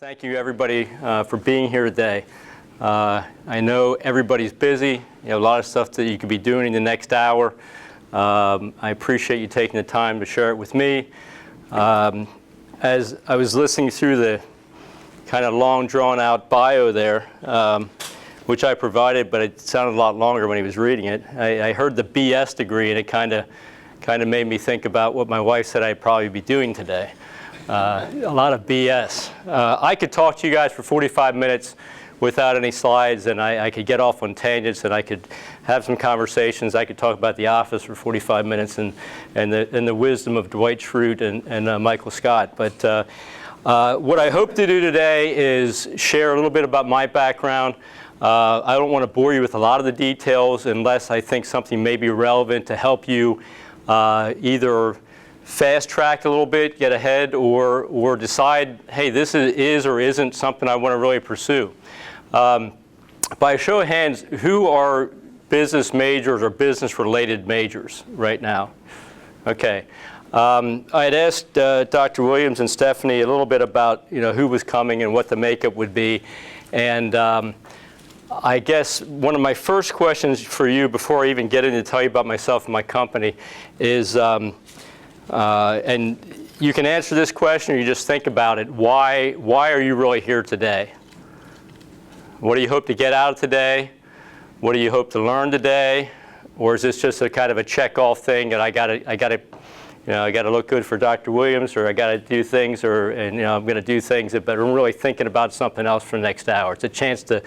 Thank you, everybody, for being here today. I know everybody's busy. You have a lot of stuff that you could be doing in the next hour. I appreciate you taking the time to share it with me. As I was listening through the kind of long, drawn-out bio there, which I provided, but it sounded a lot longer when he was reading it. I heard the BS degree, and it kind of made me think about what my wife said I'd probably be doing today. A lot of BS. I could talk to you guys for 45 minutes without any slides, and I could get off on tangents, and I could have some conversations. I could talk about The Office for 45 minutes and the wisdom of Dwight Schrute and Michael Scott. But what I hope to do today is share a little bit about my background. I don't want to bore you with a lot of the details unless I think something may be relevant to help you either fast track a little bit, get ahead, or decide, hey, this is or isn't something I want to really pursue. By a show of hands, who are business majors or business-related majors right now? Okay. I had asked Dr. Williams and Stephanie a little bit about who was coming and what the makeup would be, and I guess one of my first questions for you before I even get into tell you about myself and my company is, and you can answer this question or you just think about it, why are you really here today? What do you hope to get out of today? What do you hope to learn today? Or is this just a kind of a check-off thing that I gotta look good for Dr. Williams, or I gotta do things, and I'm gonna do things, but I'm really thinking about something else for the next hour. It's a chance to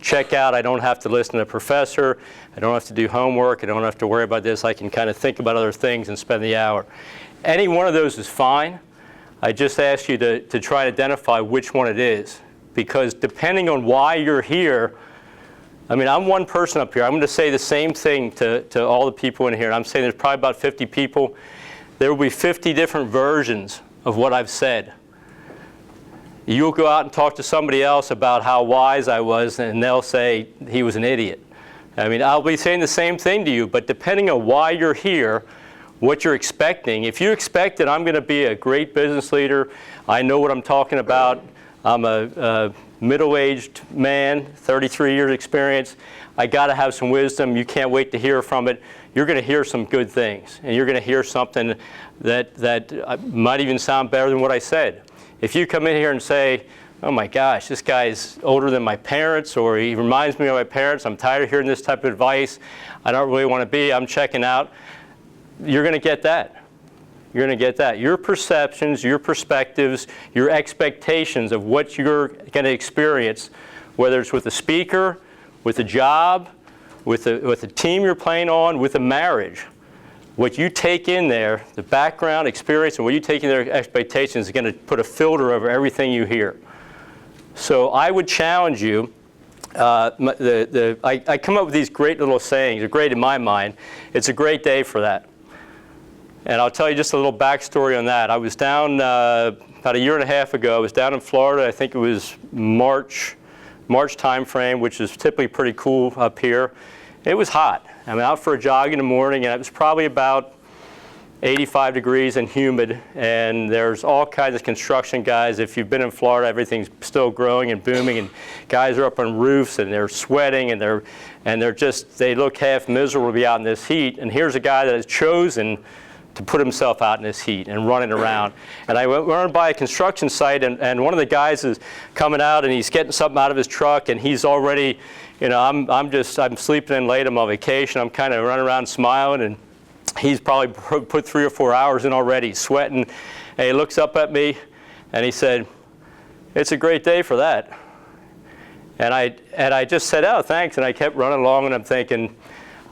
check out. I don't have to listen to a professor. I don't have to do homework. I don't have to worry about this. I can kind of think about other things and spend the hour. Any one of those is fine. I just ask you to try to identify which one it is, because depending on why you're here, I mean, I'm one person up here. I'm going to say the same thing to all the people in here. I'm saying there's probably about 50 people. There will be 50 different versions of what I've said. You'll go out and talk to somebody else about how wise I was, and they'll say he was an idiot. I mean, I'll be saying the same thing to you, but depending on why you're here, what you're expecting. If you expect that I'm going to be a great business leader, I know what I'm talking about, I'm a middle-aged man, 33 years experience, I got to have some wisdom, you can't wait to hear from it, you're going to hear some good things, and you're going to hear something that might even sound better than what I said. If you come in here and say, oh my gosh, this guy's older than my parents, or he reminds me of my parents, I'm tired of hearing this type of advice, I don't really want to be, I'm checking out, you're going to get that. You're going to get that. Your perceptions, your perspectives, your expectations of what you're going to experience, whether it's with a speaker, with a job, with a team you're playing on, with a marriage, what you take in there, the background, experience, and what you take in there, expectations is going to put a filter over everything you hear. So I would challenge you. I come up with these great little sayings. They're great in my mind. It's a great day for that. And I'll tell you just a little backstory on that. I was down about a year and a half ago. I was down in Florida. I think it was March time frame, which is typically pretty cool up here. It was hot. I'm out for a jog in the morning, and it was probably about 85 degrees and humid. And there's all kinds of construction guys. If you've been in Florida, everything's still growing and booming, and guys are up on roofs and they're sweating, and they look half miserable to be out in this heat. And here's a guy that has chosen to put himself out in this heat and running around. And I went by a construction site, and one of the guys is coming out, and he's getting something out of his truck, and he's already, I'm sleeping in late, I'm on vacation, I'm kind of running around smiling, and he's probably put 3 or 4 hours in already, sweating. And he looks up at me, and he said, "It's a great day for that." And I just said, "Oh, thanks," and I kept running along, and I'm thinking,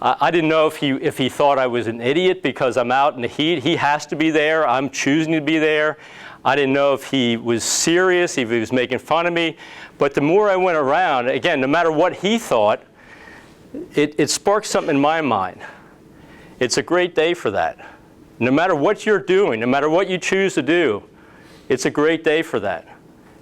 I didn't know if he thought I was an idiot because I'm out in the heat. He has to be there. I'm choosing to be there. I didn't know if he was serious, if he was making fun of me. But the more I went around, again, no matter what he thought, it sparked something in my mind. It's a great day for that. No matter what you're doing, no matter what you choose to do, it's a great day for that.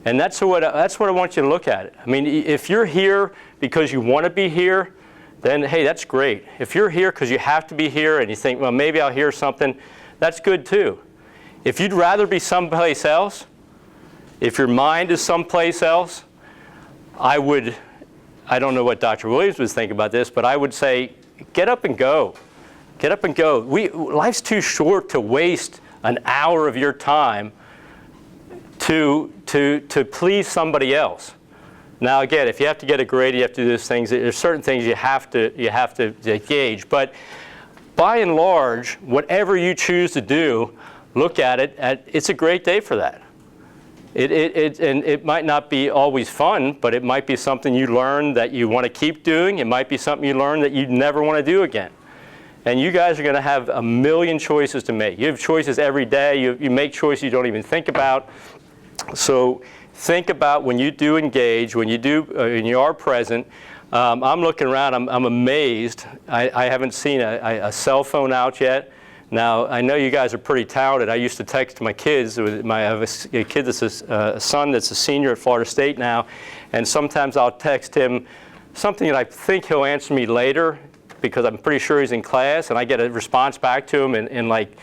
And that's what I want you to look at it. I mean, if you're here because you want to be here, then hey, that's great. If you're here because you have to be here and you think, well, maybe I'll hear something, that's good too. If you'd rather be someplace else, If your mind is someplace else, I don't know what Dr. Williams would think about this, but I would say, get up and go. Get up and go. Life's too short to waste an hour of your time to please somebody else. Now again, if you have to get a grade, you have to do those things. There's certain things you have to engage. But by and large, whatever you choose to do, look at it. It's a great day for that. And it might not be always fun, but it might be something you learn that you want to keep doing. It might be something you learn that you never want to do again. And you guys are going to have a million choices to make. You have choices every day. You make choices you don't even think about. So think about when you do engage, when you are present. I'm looking around. I'm amazed. I haven't seen a cell phone out yet. Now, I know you guys are pretty talented. I used to text my kids. I have a kid that's a son that's a senior at Florida State now, and sometimes I'll text him something that I think he'll answer me later because I'm pretty sure he's in class, and I get a response back to him in like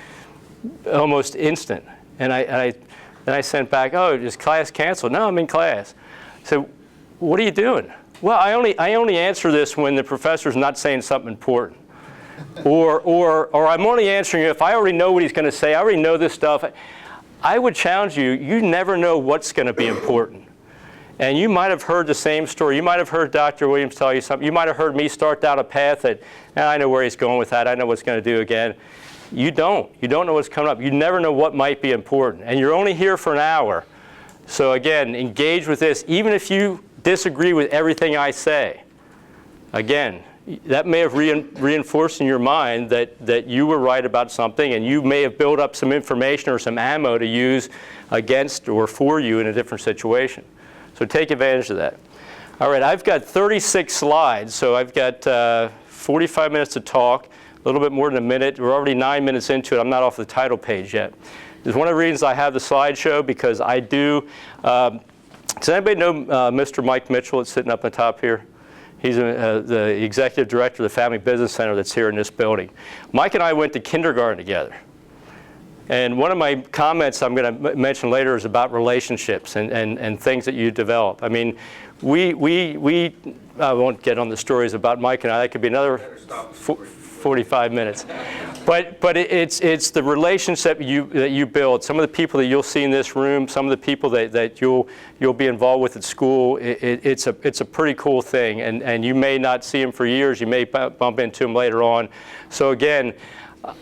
almost instant. And I sent back, oh, is class canceled? No, I'm in class. So, what are you doing? Well, I only answer this when the professor's not saying something important. Or I'm only answering you if I already know what he's going to say. I already know this stuff. I would challenge you. You never know what's going to be important. And you might have heard the same story. You might have heard Dr. Williams tell you something. You might have heard me start down a path that, I know where he's going with that. I know what's going to do again. You don't. You don't know what's coming up. You never know what might be important. And you're only here for an hour. So again, engage with this. Even if you disagree with everything I say, again, that may have reinforced in your mind that you were right about something, and you may have built up some information or some ammo to use against or for you in a different situation. So take advantage of that. All right, I've got 36 slides, so I've got 45 minutes to talk, a little bit more than a minute. We're already 9 minutes into it. I'm not off the title page yet. It's one of the reasons I have the slideshow, because I do. Does anybody know Mr. Mike Mitchell that's sitting up on top here? He's the executive director of the Family Business Center that's here in this building. Mike and I went to kindergarten together. And one of my comments I'm going to mention later is about relationships and things that you develop. I mean, I won't get on the stories about Mike and I. That could be another 45 minutes. But it's the relationship that you build. Some of the people that you'll see in this room, some of the people that you'll be involved with at school, it's a pretty cool thing. And you may not see them for years. You may bump into them later on. So again,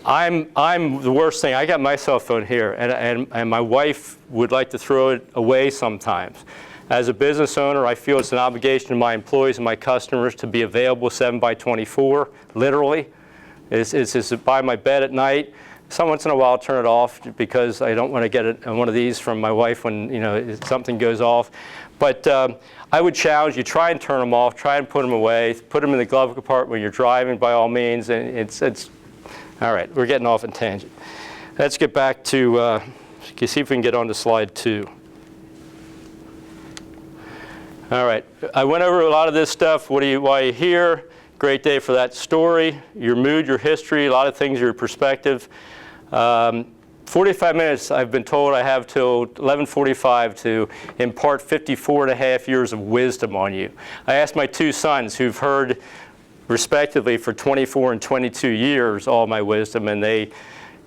I'm the worst thing. I got my cell phone here, and my wife would like to throw it away sometimes. As a business owner, I feel it's an obligation to my employees and my customers to be available 7/24, literally. It's by my bed at night. Some once in a while I'll turn it off because I don't want to get one of these from my wife when something goes off. But I would challenge you, try and turn them off, try and put them away, put them in the glove compartment when you're driving by all means. And it's all right, we're getting off on tangent. Let's get back to, see if we can get on to slide 2. All right, I went over a lot of this stuff. Why are you here? Great day for that story, your mood, your history, a lot of things, your perspective. 45 minutes, I've been told I have till 11:45 to impart 54 and a half years of wisdom on you. I asked my 2 sons, who've heard respectively for 24 and 22 years all my wisdom, and they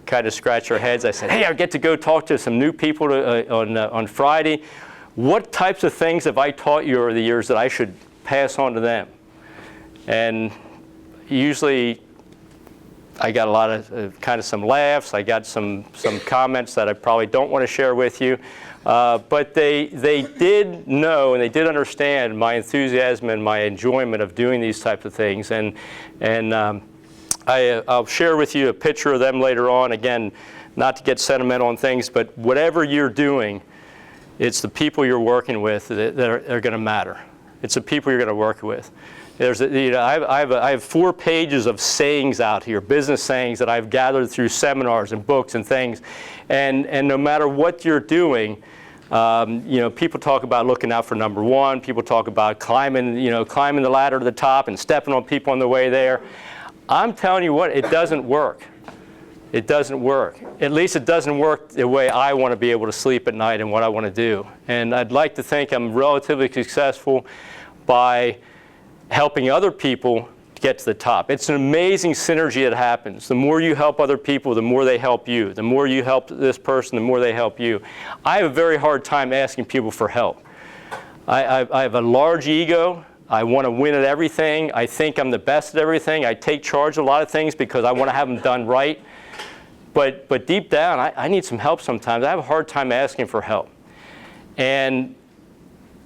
kind of scratch their heads. I said, hey, I get to go talk to some new people on Friday. What types of things have I taught you over the years that I should pass on to them? And usually I got a lot of kind of some laughs. I got some comments that I probably don't want to share with you. But they did know and they did understand my enthusiasm and my enjoyment of doing these types of things. And I'll share with you a picture of them later on. Again, not to get sentimental on things, but whatever you're doing, it's the people you're working with that are going to matter. It's the people you're going to work with. I have 4 pages of sayings out here, business sayings that I've gathered through seminars and books and things. And no matter what you're doing, people talk about looking out for number 1. People talk about climbing the ladder to the top and stepping on people on the way there. I'm telling you what, it doesn't work. it doesn't work. At least it doesn't work the way I want to be able to sleep at night and what I want to do. And I'd like to think I'm relatively successful by helping other people get to the top. It's an amazing synergy that happens. The more you help other people, the more they help you. The more you help this person, the more they help you. I have a very hard time asking people for help. I have a large ego. I want to win at everything. I think I'm the best at everything. I take charge of a lot of things because I want to have them done right. But deep down, I need some help sometimes. I have a hard time asking for help. And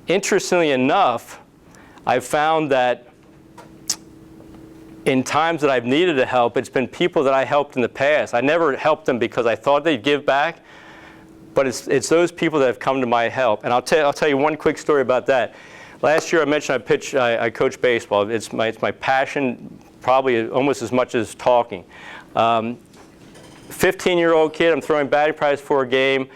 interestingly enough, I've found that in times that I've needed the help, it's been people that I helped in the past. I never helped them because I thought they'd give back, but it's those people that have come to my help. And I'll tell you one quick story about that. Last year I mentioned I coach baseball. It's my passion, probably almost as much as talking. 15-year-old kid, I'm throwing batting practice for a game.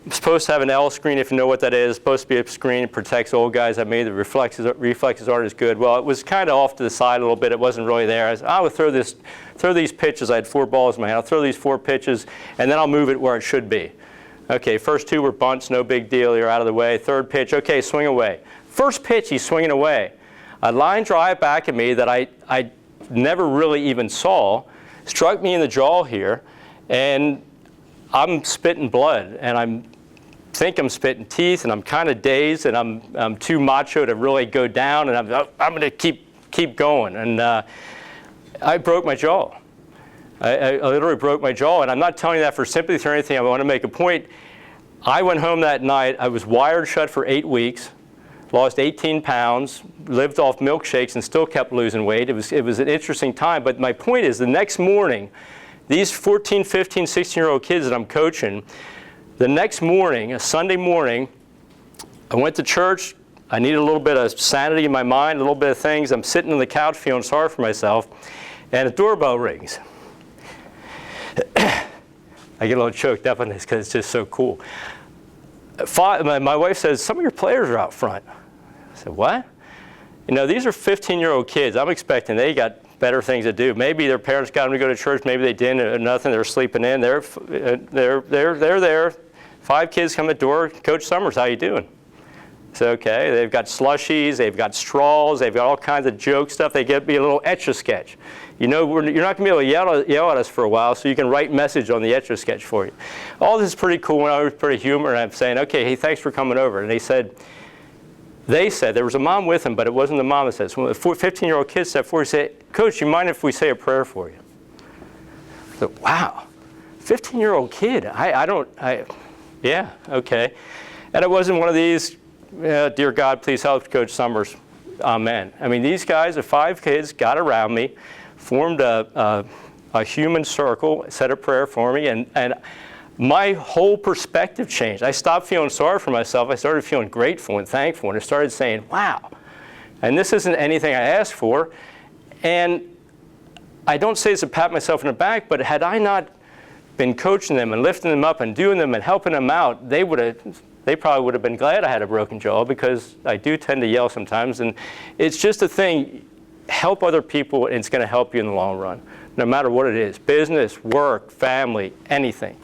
I'm supposed to have an L screen, if you know what that is. It's supposed to be a screen that protects old guys. I made the reflexes aren't as good. Well, it was kind of off to the side a little bit. It wasn't really there. I would throw these pitches. I had 4 balls in my hand. I'll throw these 4 pitches, and then I'll move it where it should be. Okay, first 2 were bunts, no big deal. You're out of the way. Third pitch, okay, swing away. First pitch, he's swinging away. A line drive back at me that I never really even saw struck me in the jaw here, and I'm spitting blood, and I think I'm spitting teeth, and I'm kind of dazed, and I'm too macho to really go down, and I'm going to keep going. And I broke my jaw. I literally broke my jaw, and I'm not telling you that for sympathy or anything. I want to make a point. I went home that night. I was wired shut for 8 weeks, lost 18 pounds, lived off milkshakes, and still kept losing weight. It was an interesting time. But my point is, the next morning, these 14, 15, 16-year-old kids that I'm coaching, the next morning, a Sunday morning, I went to church. I needed a little bit of sanity in my mind, a little bit of things. I'm sitting on the couch feeling sorry for myself, and a doorbell rings. I get a little choked up on this because it's just so cool. My wife says, some of your players are out front. I said, what? You know, these are 15-year-old kids. I'm expecting they got better things to do. Maybe their parents got them to go to church. Maybe they didn't, or nothing. They're sleeping in. They're there. 5 kids come to the door. Coach Summers, how you doing? It's okay. They've got slushies. They've got straws. They've got all kinds of joke stuff. They get me a little Etch-a-Sketch. You know, you're not going to be able to yell at us for a while, so you can write message on the Etch-a-Sketch for you. All this is pretty cool, and I was pretty humorous. I'm saying, okay, hey, thanks for coming over. And they said, there was a mom with him, but it wasn't the mom that said. So when the 15-year-old kid stepped forward, he said, Coach, you mind if we say a prayer for you? I said, wow, 15-year-old kid. Yeah, okay. And it wasn't one of these, dear God, please help Coach Summers. Amen. I mean, these guys, the 5 kids, got around me, formed a human circle, said a prayer for me, and my whole perspective changed. I stopped feeling sorry for myself. I started feeling grateful and thankful, and I started saying, wow. And this isn't anything I asked for. And I don't say this to pat myself in the back, but had I not been coaching them and lifting them up and doing them and helping them out, they probably would have been glad I had a broken jaw, because I do tend to yell sometimes. And it's just a thing. Help other people, and it's going to help you in the long run, no matter what it is. Business, work, family, anything.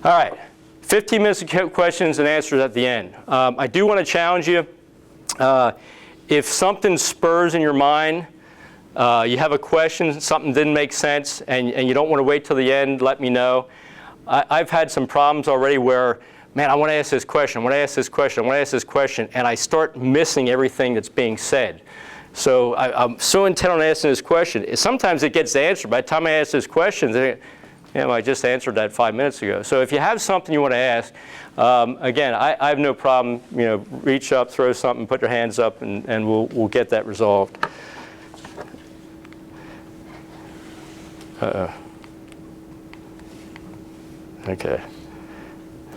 All right, 15 minutes of questions and answers at the end. I do want to challenge you. If something spurs in your mind, you have a question, something didn't make sense, and you don't want to wait till the end, let me know. I've had some problems already where, man, I want to ask this question, I want to ask this question, I want to ask this question, and I start missing everything that's being said. So I'm so intent on asking this question. Sometimes it gets answered. By the time I ask this question, I just answered that 5 minutes ago. So if you have something you want to ask, again, I have no problem. Reach up, throw something, put your hands up, and we'll get that resolved. Okay.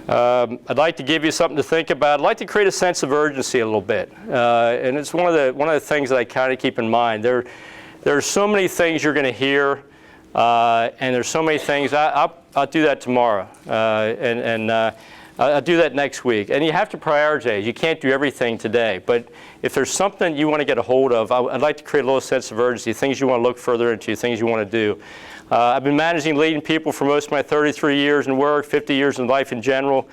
I'd like to give you something to think about. I'd like to create a sense of urgency a little bit, and it's one of the things that I kind of keep in mind. There are so many things you're going to hear, and there's so many things. I'll do that tomorrow, and I'll do that next week. And you have to prioritize. You can't do everything today, but if there's something you want to get a hold of, I'd like to create a little sense of urgency, things you want to look further into, things you want to do. I've been managing and leading people for most of my 33 years in work, 50 years in life in general.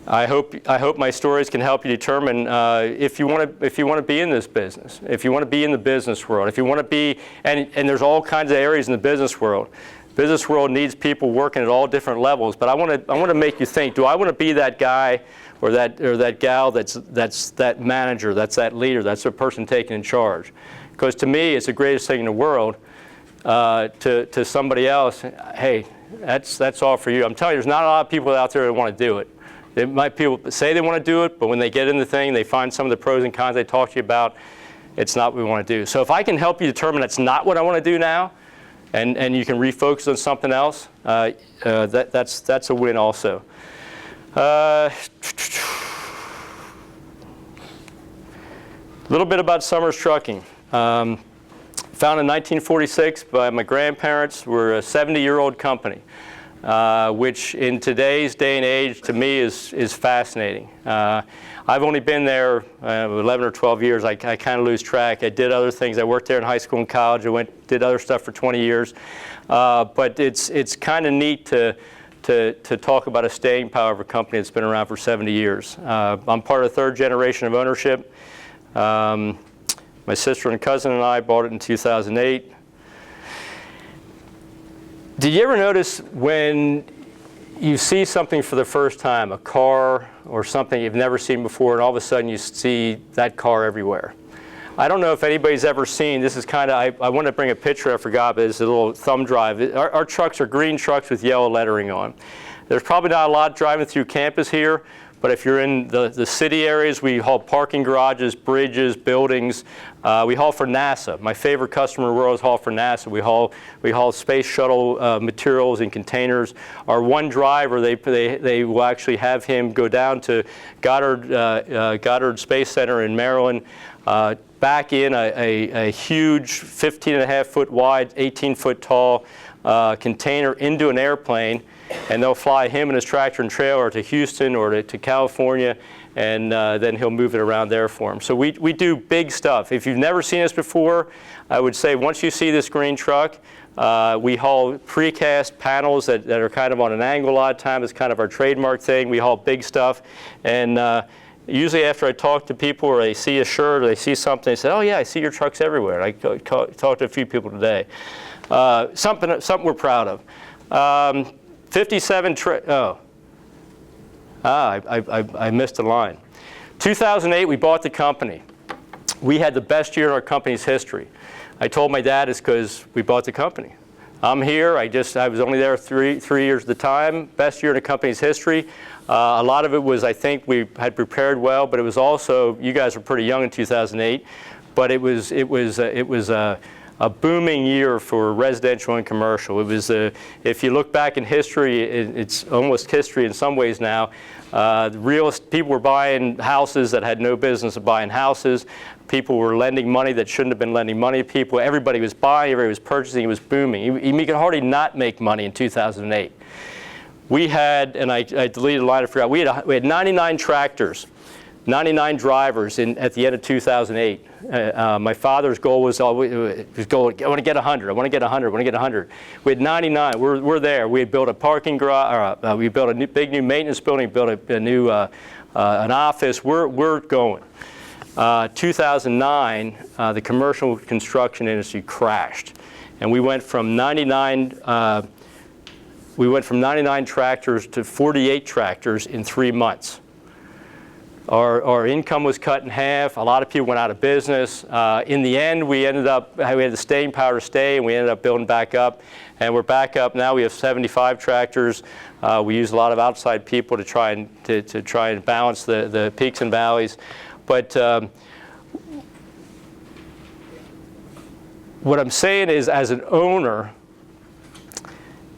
I hope my stories can help you determine if you want to be in this business, if you want to be in the business world, if you want to be, and there's all kinds of areas in the business world. Business world needs people working at all different levels, but I want to make you think, do I want to be that guy or that gal that's that manager, that's that leader, that's the person taking in charge? Because to me, it's the greatest thing in the world. To somebody else, hey, that's all for you. I'm telling you, there's not a lot of people out there that want to do it. There might people say they want to do it, but when they get in the thing, they find some of the pros and cons they talk to you about. It's not what we want to do. So if I can help you determine that's not what I want to do now, and you can refocus on something else, that's a win also. A little bit about Summers Trucking. Founded in 1946 by my grandparents. We're a 70-year-old company. Which in today's day and age, to me, is fascinating. I've only been there 11 or 12 years. I kind of lose track. I did other things. I worked there in high school and college. I did other stuff for 20 years. But it's kind of neat to talk about a staying power of a company that's been around for 70 years. I'm part of the third generation of ownership. My sister and cousin and I bought it in 2008. Did you ever notice when you see something for the first time, a car or something you've never seen before, and all of a sudden you see that car everywhere? I don't know if anybody's ever seen, this is kind of, I want to bring a picture, I forgot, but it's a little thumb drive. Our trucks are green trucks with yellow lettering on. There's probably not a lot driving through campus here, but if you're in the city areas, we haul parking garages, bridges, buildings. We haul for NASA. My favorite customer in the world is haul for NASA. We haul space shuttle materials in containers. Our one driver, they will actually have him go down to Goddard Space Center in Maryland, back in a huge 15.5-foot wide, 18-foot tall container into an airplane. And they'll fly him and his tractor and trailer to Houston or to California, and then he'll move it around there for him. So we do big stuff. If you've never seen us before, I would say once you see this green truck, we haul precast panels that are kind of on an angle a lot of times. It's kind of our trademark thing. We haul big stuff. And usually after I talk to people or they see a shirt or they see something, they say, oh yeah, I see your trucks everywhere. I talked to a few people today. Something we're proud of. 57 I missed a line. 2008, we bought the company. We had the best year in our company's history. I told my dad it's because we bought the company. I'm here. I was only there three years at the time. Best year in the company's history. A lot of it was, I think, we had prepared well, but it was also, you guys were pretty young in 2008, but it was a booming year for residential and commercial. It was, if you look back in history, it's almost history in some ways now. People were buying houses that had no business of buying houses. People were lending money that shouldn't have been lending money to people. Everybody was buying, everybody was purchasing, it was booming. You could hardly not make money in 2008. We had, and I deleted a line, I forgot, we had 99 tractors. 99 drivers at the end of 2008. My father's goal was always, I want to get 100, I want to get 100, I want to get 100. We had 99, we're there. We had built a parking garage, we built a big new maintenance building, built a new, an office, we're going. 2009, the commercial construction industry crashed. And we went from 99 tractors to 48 tractors in 3 months. Our income was cut in half. A lot of people went out of business. In the end, we had the staying power to stay, and we ended up building back up. And we're back up now. We have 75 tractors. We use a lot of outside people to try and balance the peaks and valleys. But what I'm saying is, as an owner,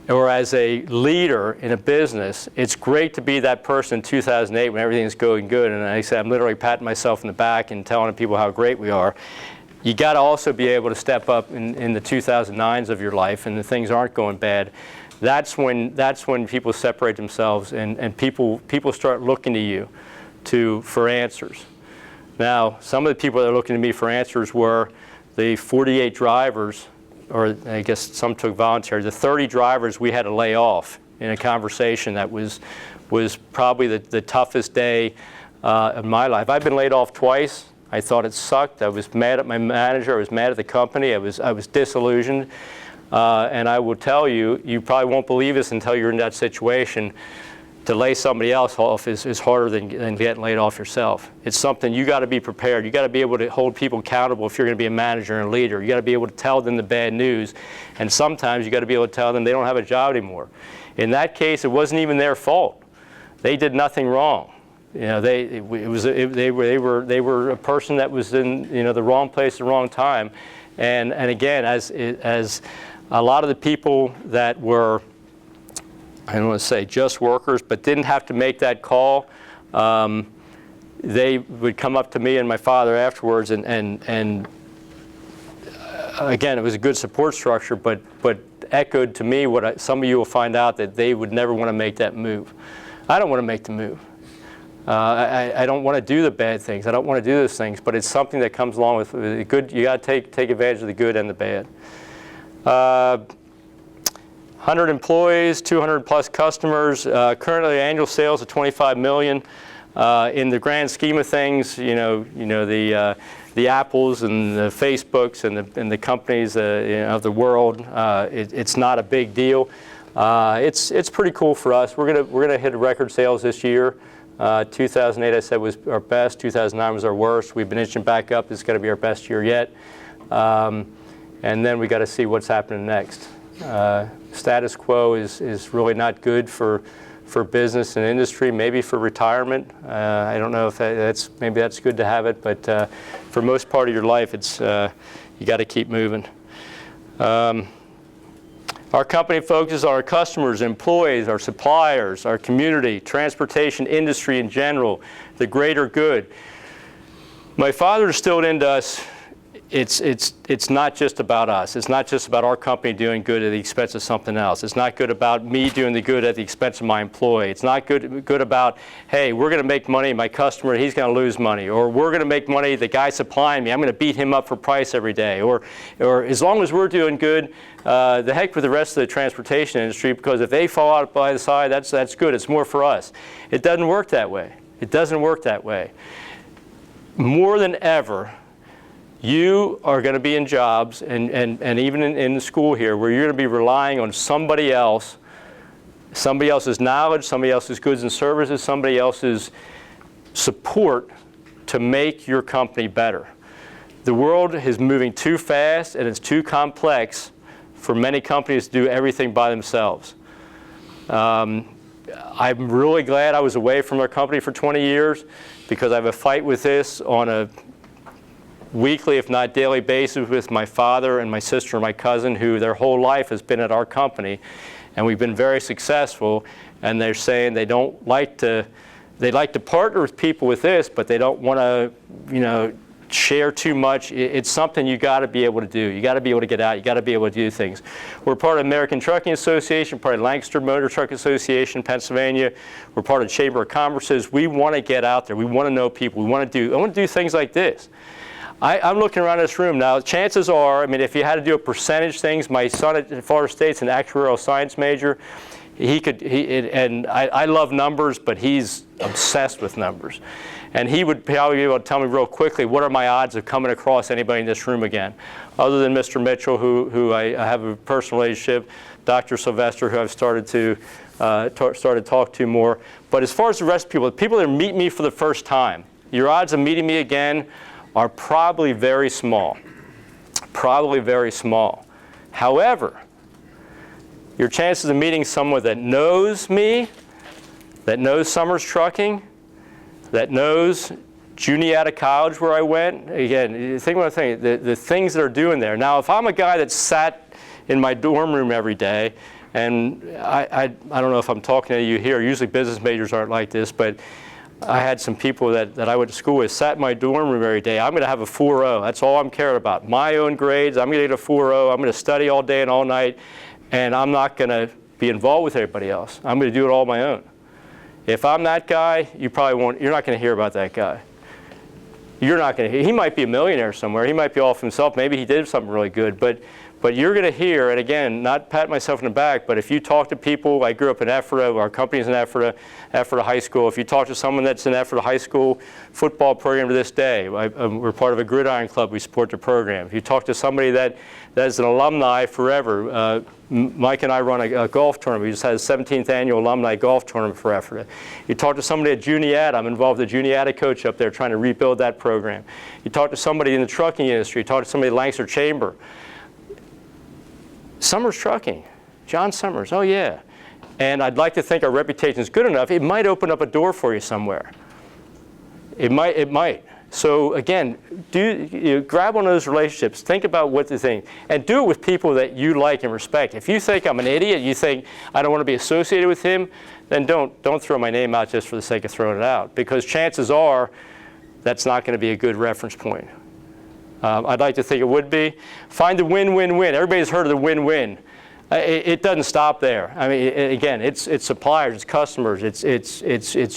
or as a leader in a business, it's great to be that person in 2008 when everything's going good. And I said, I'm literally patting myself in the back and telling people how great we are. You got to also be able to step up in the 2009s of your life, and the things aren't going bad. That's when people separate themselves, and people start looking to you for answers. Now, some of the people that are looking to me for answers were the 48 drivers or I guess some took voluntary, the 30 drivers we had to lay off in a conversation that was probably the toughest day of my life. I've been laid off twice. I thought it sucked. I was mad at my manager. I was mad at the company. I was disillusioned. And I will tell you, you probably won't believe this until you're in that situation. To lay somebody else off is harder than getting laid off yourself. It's something you got to be prepared. You got to be able to hold people accountable if you're going to be a manager and a leader. You got to be able to tell them the bad news, and sometimes you got to be able to tell them they don't have a job anymore. In that case, it wasn't even their fault. They did nothing wrong. You know, they were a person that was in the wrong place at the wrong time, and again, as a lot of the people that were, I don't want to say just workers, but didn't have to make that call. They would come up to me and my father afterwards, and again, it was a good support structure, but echoed to me what some of you will find out, that they would never want to make that move. I don't want to make the move. I don't want to do the bad things. I don't want to do those things, but it's something that comes along with the good. You got to take advantage of the good and the bad. 100 employees, 200 plus customers. Currently, annual sales of 25 million. In the grand scheme of things, the Apples and the Facebooks and the companies of the world, it's not a big deal. It's pretty cool for us. We're gonna hit record sales this year. 2008, I said, was our best. 2009 was our worst. We've been inching back up. This is going to be our best year yet. And then we got to see what's happening next. Status quo is really not good for business and industry, maybe for retirement. I don't know if maybe that's good to have it, but for most part of your life, it's you got to keep moving. Our company focuses on our customers, employees, our suppliers, our community, transportation industry in general, the greater good. My father instilled into us, it's not just about us. It's not just about our company doing good at the expense of something else. It's not good about me doing the good at the expense of my employee. It's not good about, hey, we're going to make money, my customer, he's going to lose money. Or we're going to make money, the guy supplying me, I'm going to beat him up for price every day. Or as long as we're doing good, the heck with the rest of the transportation industry, because if they fall out by the side, that's good. It's more for us. It doesn't work that way. It doesn't work that way. More than ever, you are going to be in jobs, and even in the school here, where you're going to be relying on somebody else's knowledge, somebody else's goods and services, somebody else's support to make your company better. The world is moving too fast, and it's too complex for many companies to do everything by themselves. I'm really glad I was away from our company for 20 years, because I have a fight with this on a weekly, if not daily basis, with my father and my sister and my cousin, who their whole life has been at our company, and we've been very successful. And they're saying they'd like to partner with people with this, but they don't want to, share too much. It's something you got to be able to do. You got to be able to get out. You got to be able to do things. We're part of the American Trucking Association, part of Lancaster Motor Truck Association, Pennsylvania. We're part of the Chamber of Commerce's. We want to get out there. We want to know people. I want to do things like this. I'm looking around this room now. Chances are, if you had to do a percentage things, my son at Florida State's an actuarial science major. I love numbers, but he's obsessed with numbers. And he would probably be able to tell me real quickly, what are my odds of coming across anybody in this room again? Other than Mr. Mitchell, who I have a personal relationship, Dr. Sylvester, who I've started to talk to more. But as far as the rest of the people that meet me for the first time, your odds of meeting me again are probably very small. Probably very small. However, your chances of meeting someone that knows me, that knows Summers Trucking, that knows junior out of college where I went, again, think about the things that are doing there. Now, if I'm a guy that sat in my dorm room every day, and I don't know if I'm talking to you here, usually business majors aren't like this, but I had some people that I went to school with, sat in my dorm room every day. I'm going to have a 4.0. That's all I'm caring about. My own grades, I'm going to get a 4.0. I'm going to study all day and all night, and I'm not going to be involved with everybody else. I'm going to do it all on my own. If I'm that guy, you're not going to hear about that guy. You're not going to. He might be a millionaire somewhere. He might be off himself. Maybe he did something really good. But But you're going to hear, and again, not pat myself in the back, but if you talk to people, I grew up in Ephrata, our company's in Ephrata High School. If you talk to someone that's in Ephrata High School football program to this day, we're part of a gridiron club, we support the program. If you talk to somebody that's an alumni forever, Mike and I run a golf tournament. We just had a 17th annual alumni golf tournament for Ephrata. You talk to somebody at Juniata, I'm involved with the Juniata coach up there trying to rebuild that program. You talk to somebody in the trucking industry, you talk to somebody at Lancaster Chamber. Summers Trucking, John Summers, oh yeah. And I'd like to think our reputation is good enough, it might open up a door for you somewhere. It might. So again, grab one of those relationships, think about what to think, and do it with people that you like and respect. If you think I'm an idiot, you think I don't want to be associated with him, then don't throw my name out just for the sake of throwing it out, because chances are that's not going to be a good reference point. I'd like to think it would be. Find the win-win-win. Everybody's heard of the win-win. It doesn't stop there. I mean, again, it's suppliers, it's customers, it's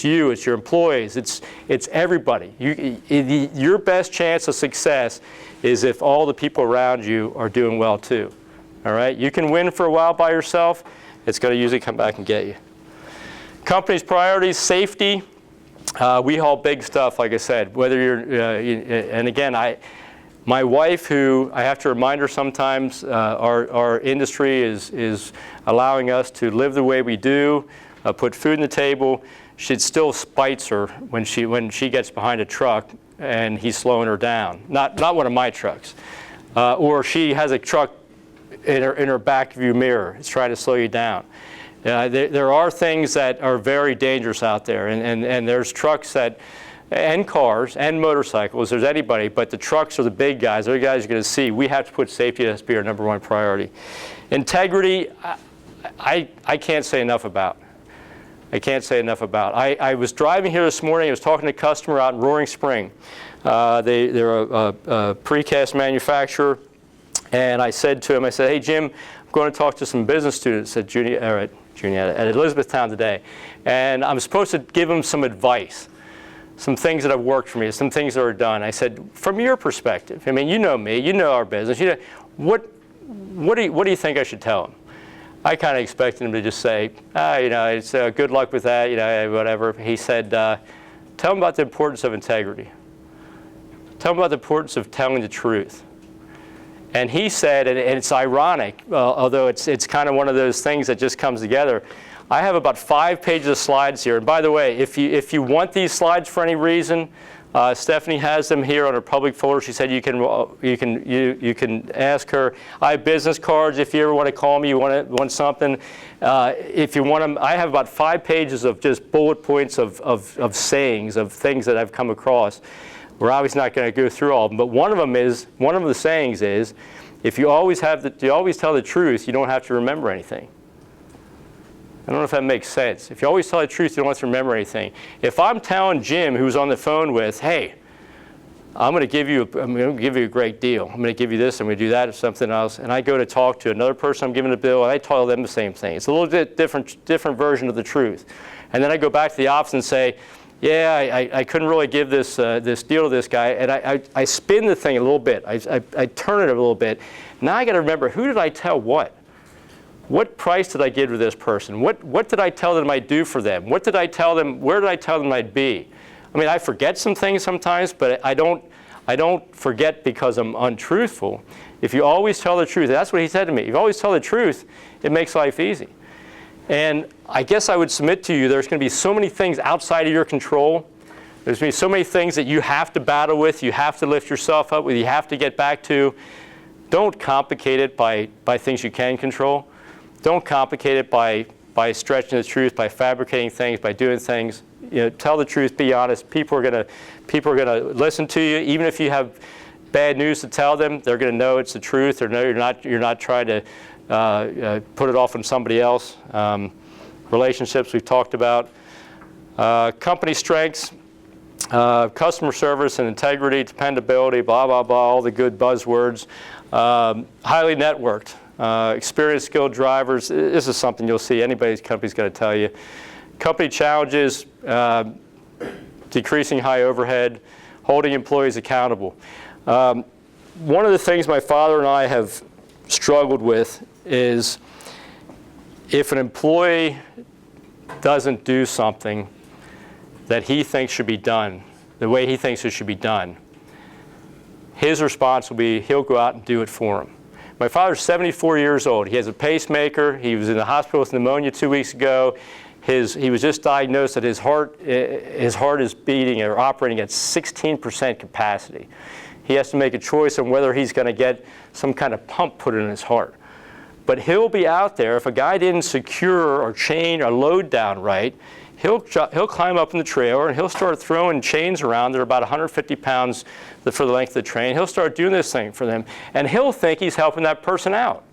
you, it's your employees, it's everybody. Your best chance of success is if all the people around you are doing well too. All right? You can win for a while by yourself. It's going to usually come back and get you. Company's priorities: safety. We haul big stuff, like I said. Whether you're, and again, my wife, who I have to remind her sometimes, our industry is allowing us to live the way we do, put food on the table. It still spites her when she gets behind a truck and he's slowing her down. Not one of my trucks, or she has a truck in her back view mirror. It's trying to slow you down. There are things that are very dangerous out there, and there's trucks that. And cars and motorcycles, there's anybody, but the trucks are the big guys. They're the guys you're going to see. We have to put safety as be our #1 priority. Integrity, I can't say enough about. I can't say enough about. I was driving here this morning. I was talking to a customer out in Roaring Spring. They're a precast manufacturer. And I said to him, I said, hey, Jim, I'm going to talk to some business students at Elizabethtown today. And I'm supposed to give them some advice. Some things that have worked for me, some things that are done. I said, from your perspective, I mean, you know me, you know our business. You know, what do you think I should tell them? I kind of expected him to just say, it's good luck with that, whatever. He said, tell them about the importance of integrity. Tell them about the importance of telling the truth. And he said, and it's ironic, although it's kind of one of those things that just comes together. I have about 5 pages of slides here. And by the way, if you want these slides for any reason, Stephanie has them here on her public folder. She said you can ask her. I have business cards if you ever want to call me. You want something. If you want them, I have about 5 pages of just bullet points of sayings, of things that I've come across. We're obviously not going to go through all of them, but one of the sayings is, if you always tell the truth, you don't have to remember anything. I don't know if that makes sense. If you always tell the truth, you don't have to remember anything. If I'm telling Jim, who's on the phone with, hey, I'm going to give you a great deal. I'm going to give you this, I'm going to do that, or something else, and I go to talk to another person I'm giving a bill, and I tell them the same thing. It's a little bit different version of the truth. And then I go back to the office and say, yeah, I couldn't really give this deal to this guy, and I spin the thing a little bit. I turn it a little bit. Now I got to remember, who did I tell what? What price did I give to this person? What did I tell them I'd do for them? What did I tell them? Where did I tell them I'd be? I mean, I forget some things sometimes, but I don't forget because I'm untruthful. If you always tell the truth, that's what he said to me. If you always tell the truth, it makes life easy. And I guess I would submit to you, there's going to be so many things outside of your control. There's going to be so many things that you have to battle with, you have to lift yourself up with, you have to get back to. Don't complicate it by things you can control. Don't complicate it by stretching the truth, by fabricating things, by doing things. Tell the truth, be honest. People are gonna listen to you, even if you have bad news to tell them. They're gonna know it's the truth, or know you're not trying to put it off on somebody else. Relationships we've talked about. Company strengths, customer service and integrity, dependability, blah blah blah, all the good buzzwords. Highly networked. Experienced, skilled drivers. This is something you'll see anybody's company's going to tell you. Company challenges, decreasing high overhead, holding employees accountable. One of the things my father and I have struggled with is if an employee doesn't do something that he thinks should be done, the way he thinks it should be done, his response will be he'll go out and do it for him. My father's 74 years old. He has a pacemaker. He was in the hospital with pneumonia 2 weeks ago. He was just diagnosed that his heart is beating or operating at 16% capacity. He has to make a choice on whether he's going to get some kind of pump put in his heart. But he'll be out there. If a guy didn't secure or chain or load down right, he'll climb up in the trailer and he'll start throwing chains around. They're about 150 pounds for the length of the train. He'll start doing this thing for them, and he'll think he's helping that person out.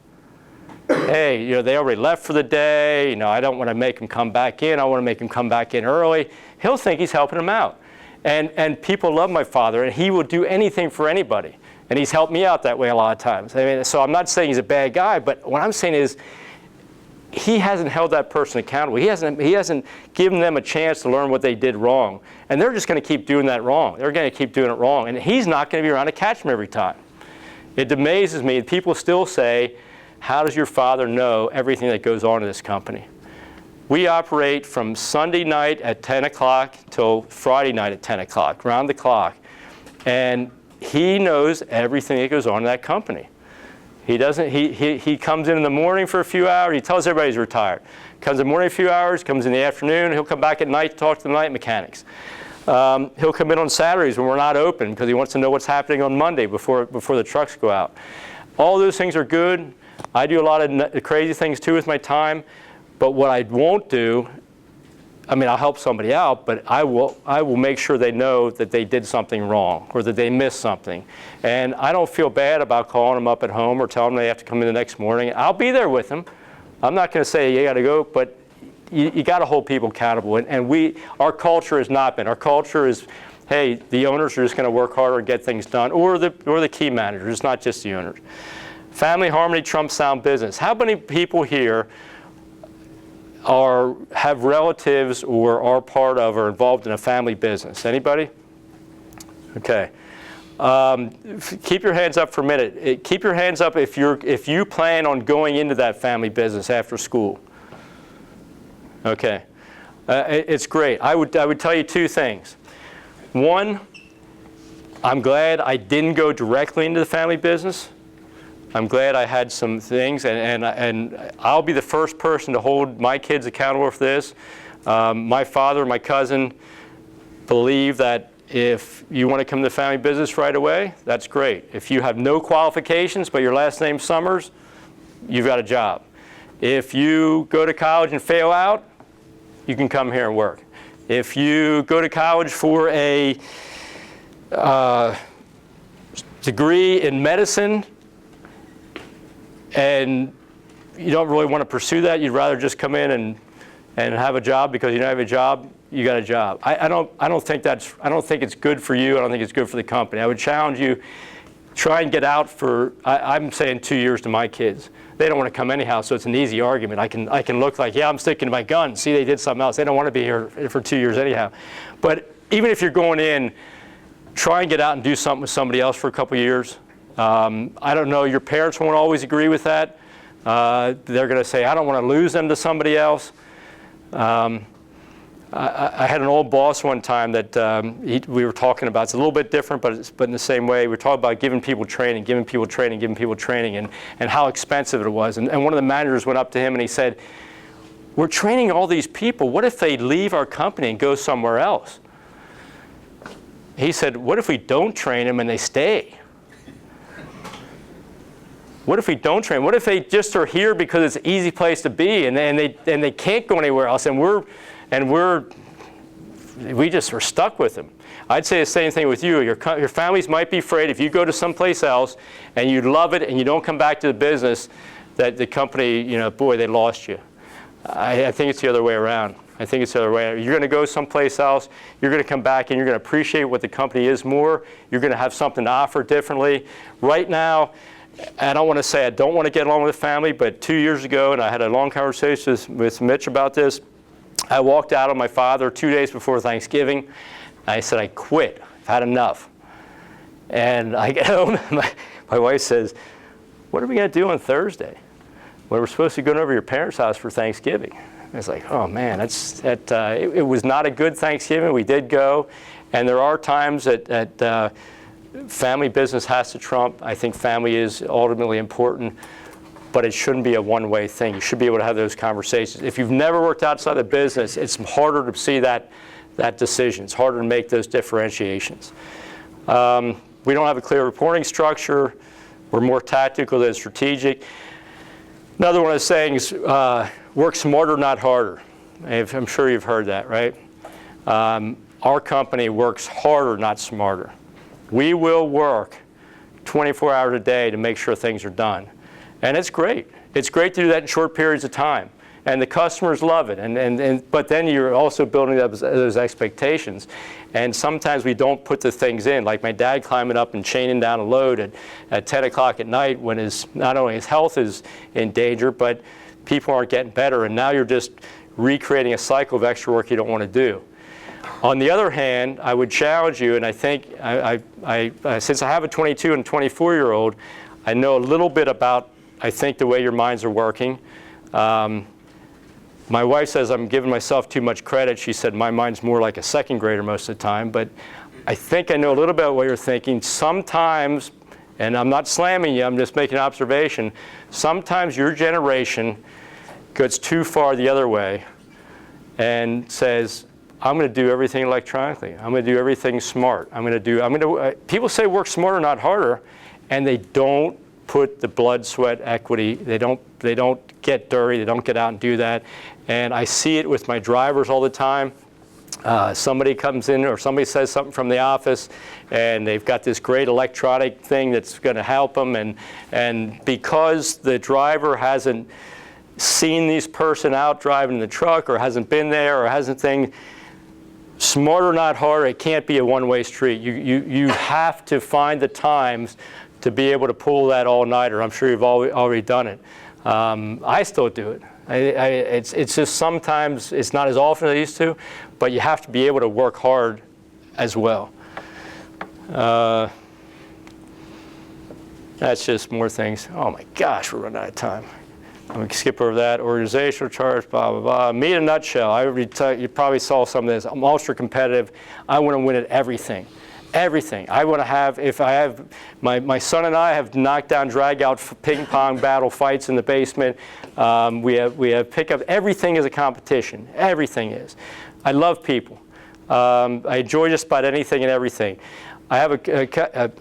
Hey, they already left for the day. I don't want to make them come back in. I want to make them come back in early. He'll think he's helping them out. And people love my father, and he will do anything for anybody. And he's helped me out that way a lot of times. So I'm not saying he's a bad guy, but what I'm saying is he hasn't held that person accountable. He hasn't given them a chance to learn what they did wrong. And they're just going to keep doing that wrong. They're going to keep doing it wrong. And he's not going to be around to catch them every time. It amazes me. People still say, how does your father know everything that goes on in this company? We operate from Sunday night at 10 o'clock till Friday night at 10 o'clock, round the clock. And he knows everything that goes on in that company. He comes in the morning for a few hours. He tells everybody he's retired. Comes in the morning a few hours, comes in the afternoon. He'll come back at night to talk to the night mechanics. He'll come in on Saturdays when we're not open because he wants to know what's happening on Monday before the trucks go out. All those things are good. I do a lot of crazy things too with my time. But what I won't do, I'll help somebody out, but I will make sure they know that they did something wrong or that they missed something. And I don't feel bad about calling them up at home or telling them they have to come in the next morning. I'll be there with them. I'm not going to say you got to go, but you got to hold people accountable. And our culture has not been. Our culture is, hey, the owners are just going to work harder and get things done, or the key managers. It's not just the owners. Family harmony trumps sound business. How many people here have relatives or are part of or involved in a family business? Anybody? Okay. Keep your hands up for a minute. Keep your hands up if you plan on going into that family business after school. Okay. It's great. I would tell you two things. One, I'm glad I didn't go directly into the family business. I'm glad I had some things, and I'll be the first person to hold my kids accountable for this. My father and my cousin believe that if you want to come to the family business right away, that's great. If you have no qualifications but your last name's Summers, you've got a job. If you go to college and fail out, you can come here and work. If you go to college for a degree in medicine, and you don't really want to pursue that, you'd rather just come in and have a job because you don't have a job, you got a job. I don't think it's good for you. I don't think it's good for the company. I would challenge you, try and get out for, I'm saying 2 years to my kids. They don't want to come anyhow, so it's an easy argument. I can look like, yeah, I'm sticking to my guns. See, they did something else. They don't want to be here for 2 years anyhow. But even if you're going in, try and get out and do something with somebody else for a couple years. I don't know, your parents won't always agree with that. They're going to say, I don't want to lose them to somebody else. I had an old boss one time that we were talking about. It's a little bit different, but in the same way. We were talking about giving people training, and how expensive it was. And one of the managers went up to him and he said, we're training all these people. What if they leave our company and go somewhere else? He said, what if we don't train them and they stay? What if we don't train? What if they just are here because it's an easy place to be and they can't go anywhere else and we just are stuck with them? I'd say the same thing with you. Your families might be afraid if you go to someplace else and you love it and you don't come back to the business that the company, boy, they lost you. I think it's the other way around. You're going to go someplace else. You're going to come back and you're going to appreciate what the company is more. You're going to have something to offer differently. Right now, I don't want to say I don't want to get along with the family, but 2 years ago, and I had a long conversation with Mitch about this, I walked out on my father 2 days before Thanksgiving. And I said, I quit. I've had enough. And I get home, my wife says, what are we going to do on Thursday? Well, we're supposed to be going over to your parents' house for Thanksgiving. And it's like, oh man, it was not a good Thanksgiving. We did go, and there are times that family business has to trump. I think family is ultimately important, but it shouldn't be a one-way thing. You should be able to have those conversations. If you've never worked outside the business, it's harder to see that decision. It's harder to make those differentiations. We don't have a clear reporting structure. We're more tactical than strategic. Another one of the sayings, work smarter, not harder. I'm sure you've heard that, right? Our company works harder, not smarter. We will work 24 hours a day to make sure things are done. And it's great. It's great to do that in short periods of time. And the customers love it. But then you're also building those expectations. And sometimes we don't put the things in, like my dad climbing up and chaining down a load at 10 o'clock at night when not only his health is in danger, but people aren't getting better. And now you're just recreating a cycle of extra work you don't want to do. On the other hand, I would challenge you, and I think since I have a 22 and 24-year-old, I know a little bit about, I think, the way your minds are working. My wife says I'm giving myself too much credit. She said my mind's more like a second grader most of the time. But I think I know a little bit what you're thinking. Sometimes, and I'm not slamming you, I'm just making an observation, sometimes your generation goes too far the other way and says, I'm going to do everything electronically. I'm going to do everything smart. People say work smarter, not harder, and they don't put the blood, sweat, equity. They don't get dirty. They don't get out and do that. And I see it with my drivers all the time. Somebody comes in or somebody says something from the office, and they've got this great electronic thing that's going to help them. And because the driver hasn't seen this person out driving the truck or hasn't been there or hasn't smarter, not harder, it can't be a one-way street. You have to find the times to be able to pull that all-nighter. I'm sure you've already done it. I still do it. It's just sometimes it's not as often as I used to, but you have to be able to work hard as well. That's just more things. Oh my gosh, we're running out of time. I'm going to skip over that. Organizational charts, blah, blah, blah. Me in a nutshell, you probably saw some of this. I'm ultra competitive. I want to win at everything. Everything. I want to have, if I have, my son and I have knocked down, drag out ping pong battle fights in the basement. We have pickup. Everything is a competition. Everything is. I love people. I enjoy just about anything and everything. I have I'm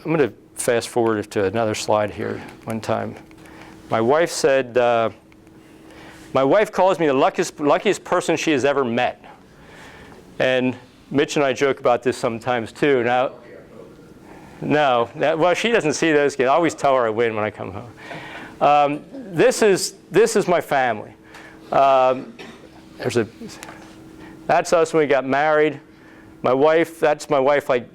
going to fast forward to another slide here one time. My wife said, my wife calls me the luckiest person she has ever met. And Mitch and I joke about this sometimes too. Now, no, well, she doesn't see those kids. I always tell her I win when I come home. This is my family. That's us when we got married. My wife, that's my wife like,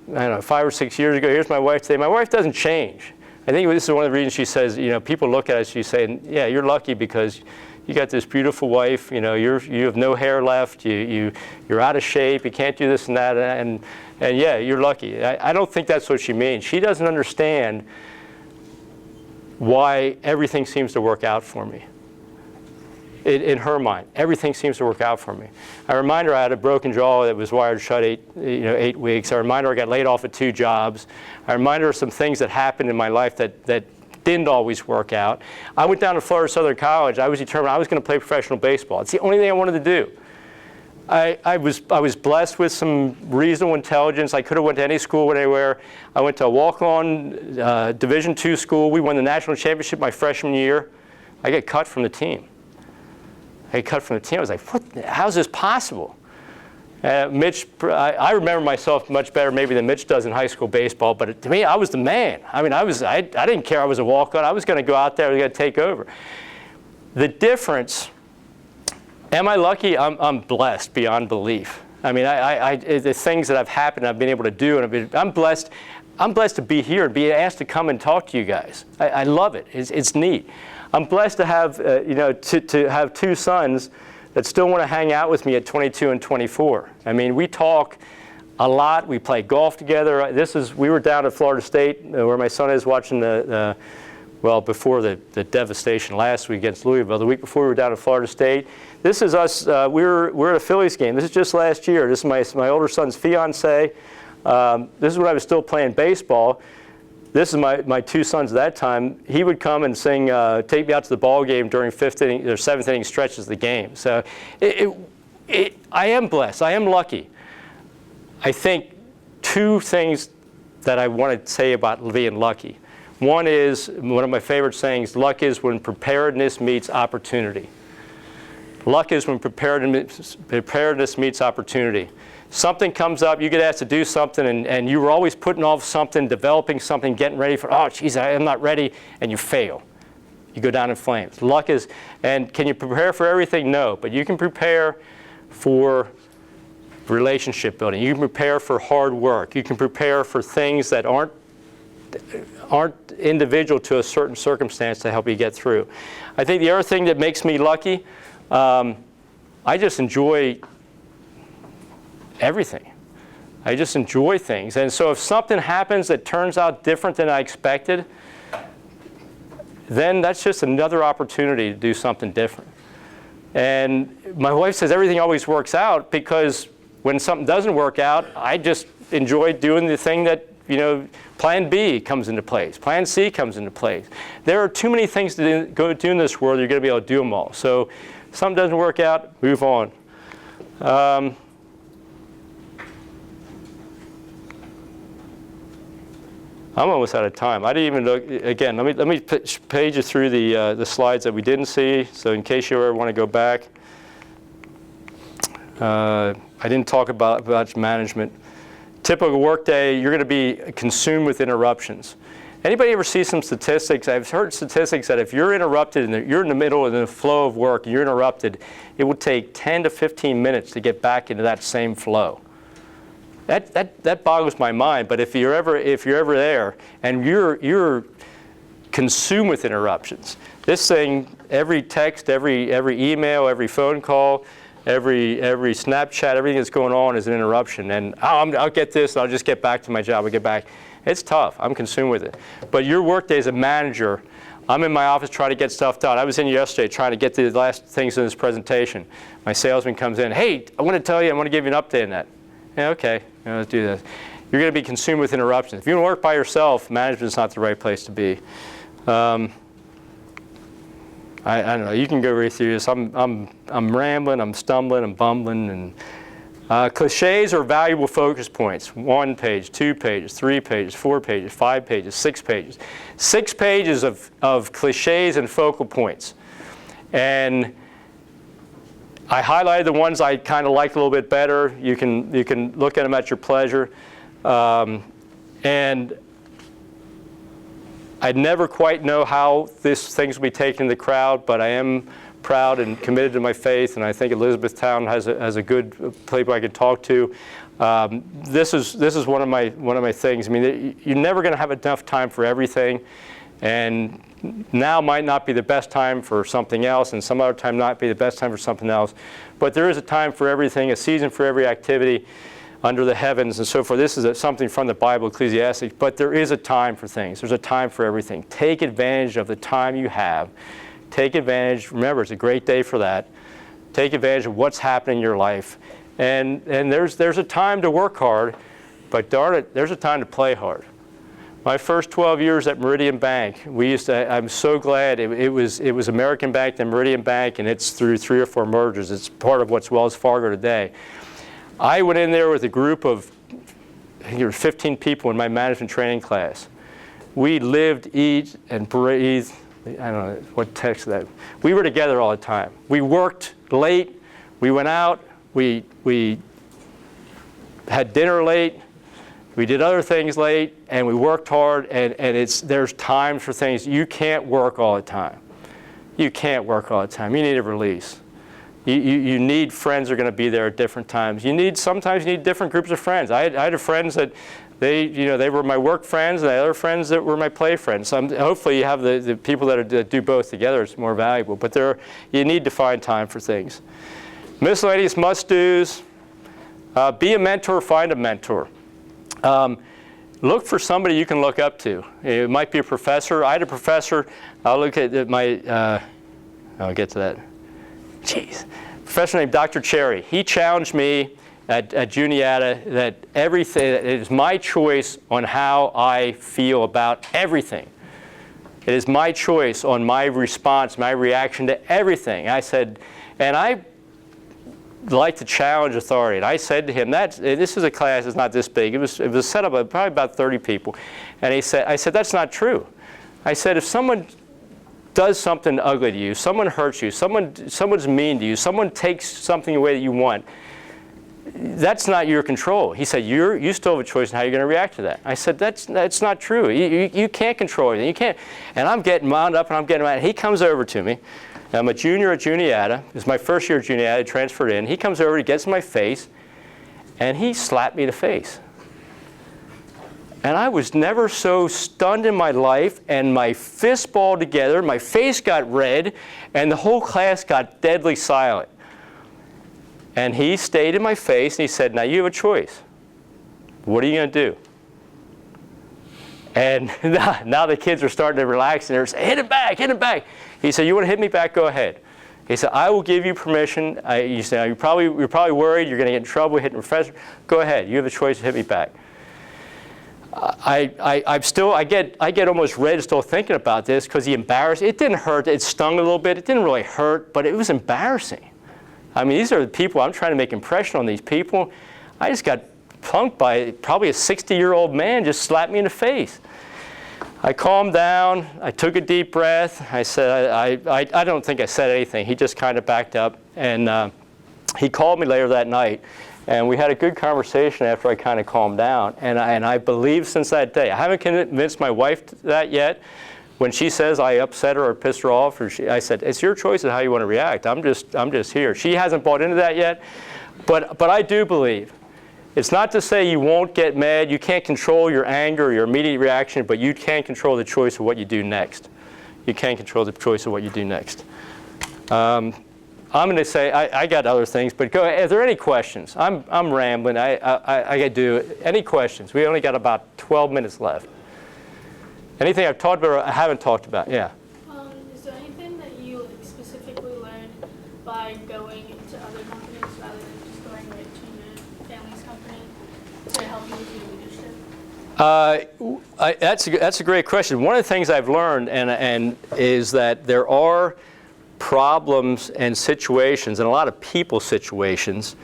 I don't know, 5 or 6 years ago. Here's my wife today. My wife doesn't change. I think this is one of the reasons she says, people look at us, she's saying, yeah, you're lucky because you got this beautiful wife, you have no hair left, you're out of shape, you can't do this and that, and yeah, you're lucky. I don't think that's what she means. She doesn't understand why everything seems to work out for me. In her mind, everything seems to work out for me. I remind her I had a broken jaw that was wired shut 8 weeks. I remind her I got laid off at 2 jobs. I remind her of some things that happened in my life that didn't always work out. I went down to Florida Southern College. I was determined I was going to play professional baseball. It's the only thing I wanted to do. I was blessed with some reasonable intelligence. I could have went to any school, anywhere. I went to a walk-on Division II school. We won the national championship my freshman year. I get cut from the team. I was like, how's this possible? Mitch, I remember myself much better maybe than Mitch does in high school baseball, but to me, I was the man. I mean, I didn't care I was a walk-on. I was going to go out there, I was going to take over. The difference, am I lucky? I'm blessed beyond belief. I mean, the things that have happened, I've been able to do, and I'm blessed to be here and be asked to come and talk to you guys. I love it. It's neat. I'm blessed to have, to have 2 sons that still want to hang out with me at 22 and 24. I mean, we talk a lot. We play golf together. We were down at Florida State where my son is watching well, before the devastation last week against Louisville, the week before we were down at Florida State. This is us, we're at a Phillies game. This is just last year. This is my older son's fiance. This is when I was still playing baseball. This is my two sons at that time. He would come and sing, take me out to the ball game during 5th inning or 7th inning stretches of the game. So I am blessed. I am lucky. I think two things that I want to say about being lucky. One is, one of my favorite sayings, luck is when preparedness meets opportunity. Luck is when preparedness meets opportunity. Something comes up, you get asked to do something, and you were always putting off something, developing something, getting ready for, oh, geez, I'm not ready, and you fail. You go down in flames. Luck is, and can you prepare for everything? No, but you can prepare for relationship building. You can prepare for hard work. You can prepare for things that aren't individual to a certain circumstance to help you get through. I think the other thing that makes me lucky, I just enjoy everything. I just enjoy things. And so if something happens that turns out different than I expected, then that's just another opportunity to do something different. And my wife says everything always works out, because when something doesn't work out, I just enjoy doing the thing that, plan B comes into place. Plan C comes into place. There are too many things to do in this world. You're going to be able to do them all. So if something doesn't work out, move on. I'm almost out of time. I didn't even look. Again, let me page you through the slides that we didn't see. So in case you ever want to go back, I didn't talk about management. Typical workday, you're going to be consumed with interruptions. Anybody ever see some statistics? I've heard statistics that if you're interrupted and you're in the middle of the flow of work and you're interrupted, it will take 10 to 15 minutes to get back into that same flow. That boggles my mind. But if you're ever there and you're consumed with interruptions, this thing, every text, every email, every phone call, every Snapchat, everything that's going on is an interruption. And I'll get this, I'll just get back to my job, I'll get back. It's tough, I'm consumed with it. But your workday as a manager, I'm in my office trying to get stuff done. I was in yesterday trying to get the last things in this presentation. My salesman comes in, hey, I want to tell you, I want to give you an update on that. Yeah, okay, let's do this. You're going to be consumed with interruptions. If you want to work by yourself, management's not the right place to be. I don't know. You can go right through this. I'm rambling. I'm stumbling. I'm bumbling. And cliches are valuable focus points. 1 page, 2 pages, 3 pages, 4 pages, 5 pages, 6 pages. 6 pages of cliches and focal points. And I highlighted the ones I kind of liked a little bit better. You can look at them at your pleasure. And I never quite know how things will be taken in the crowd, but I am proud and committed to my faith, and I think Elizabethtown has a good people I can talk to. This is one of my things. I mean, you're never going to have enough time for everything, and now might not be the best time for something else, and some other time not be the best time for something else. But there is a time for everything, a season for every activity under the heavens and so forth. This is something from the Bible, Ecclesiastes, but there is a time for things. There's a time for everything. Take advantage of the time you have. Take advantage, remember, it's a great day for that. Take advantage of what's happening in your life. And there's a time to work hard, but darn it, there's a time to play hard. My first 12 years at Meridian Bank, I'm so glad it was American Bank, then Meridian Bank, and it's through 3 or 4 mergers. It's part of what's Wells Fargo today. I went in there with a group of, I think there were 15 people in my management training class. We lived, eat, and breathed. I don't know what text that. We were together all the time. We worked late. We went out. We had dinner late. We did other things late, and we worked hard. And there's times for things. You can't work all the time. You can't work all the time. You need a release. You need friends that are going to be there at different times. Sometimes you need different groups of friends. I had friends that they were my work friends, and I had other friends that were my play friends. Hopefully you have the people that do both together. It's more valuable. But you need to find time for things. Miscellaneous must-dos. Be a mentor. Find a mentor. look for somebody you can look up to. It might be a professor. I had a professor. I'll look at my, I'll get to that. Jeez. Professor named Dr. Cherry. He challenged me at Juniata that everything, it is my choice on how I feel about everything. It is my choice on my response, my reaction to everything. I said, and I like to challenge authority. And I said to him, this is a class that's not this big. It was set up of probably about 30 people. And I said, that's not true. I said, if someone does something ugly to you, someone hurts you, someone's mean to you, someone takes something away that you want, that's not your control. He said, you still have a choice in how you're going to react to that. I said, that's not true. You can't control anything. You can't. And I'm getting wound up and I'm getting mad. He comes over to me. I'm a junior at Juniata. It was my first year at Juniata. I transferred in. He comes over, he gets in my face, and he slapped me in the face. And I was never so stunned in my life, and my fists balled together, my face got red, and the whole class got deadly silent. And he stayed in my face, and he said, now you have a choice. What are you going to do? And now the kids are starting to relax, and they're saying, hit him back, hit him back. He said, you want to hit me back? Go ahead. He said, I will give you permission. You said, you're probably worried, you're going to get in trouble hitting the professor. Go ahead. You have a choice to hit me back. I get almost red still thinking about this because he embarrassed. It didn't hurt. It stung a little bit. It didn't really hurt, but it was embarrassing. I mean, these are the people, I'm trying to make impression on these people. I just got punked by probably a 60-year-old man just slapped me in the face. I calmed down. I took a deep breath. I said, I don't think I said anything. He just kind of backed up. And he called me later that night. And we had a good conversation after I kind of calmed down. And I believe since that day, I haven't convinced my wife that yet. When she says I upset her or pissed her off, I said, it's your choice of how you want to react. I'm just here. She hasn't bought into that yet. But I do believe. It's not to say you won't get mad. You can't control your anger or your immediate reaction, but you can control the choice of what you do next. You can control the choice of what you do next. I'm going to say, I got other things, but go ahead. Are there any questions? I'm rambling. I got to do any questions? We only got about 12 minutes left. Anything I've talked about or I haven't talked about? Yeah. Is there anything that you specifically learned by going into other companies rather than just going right to your family's company to help you with your leadership? That's a great question. One of the things I've learned and is that there are problems and situations, and a lot of people situations,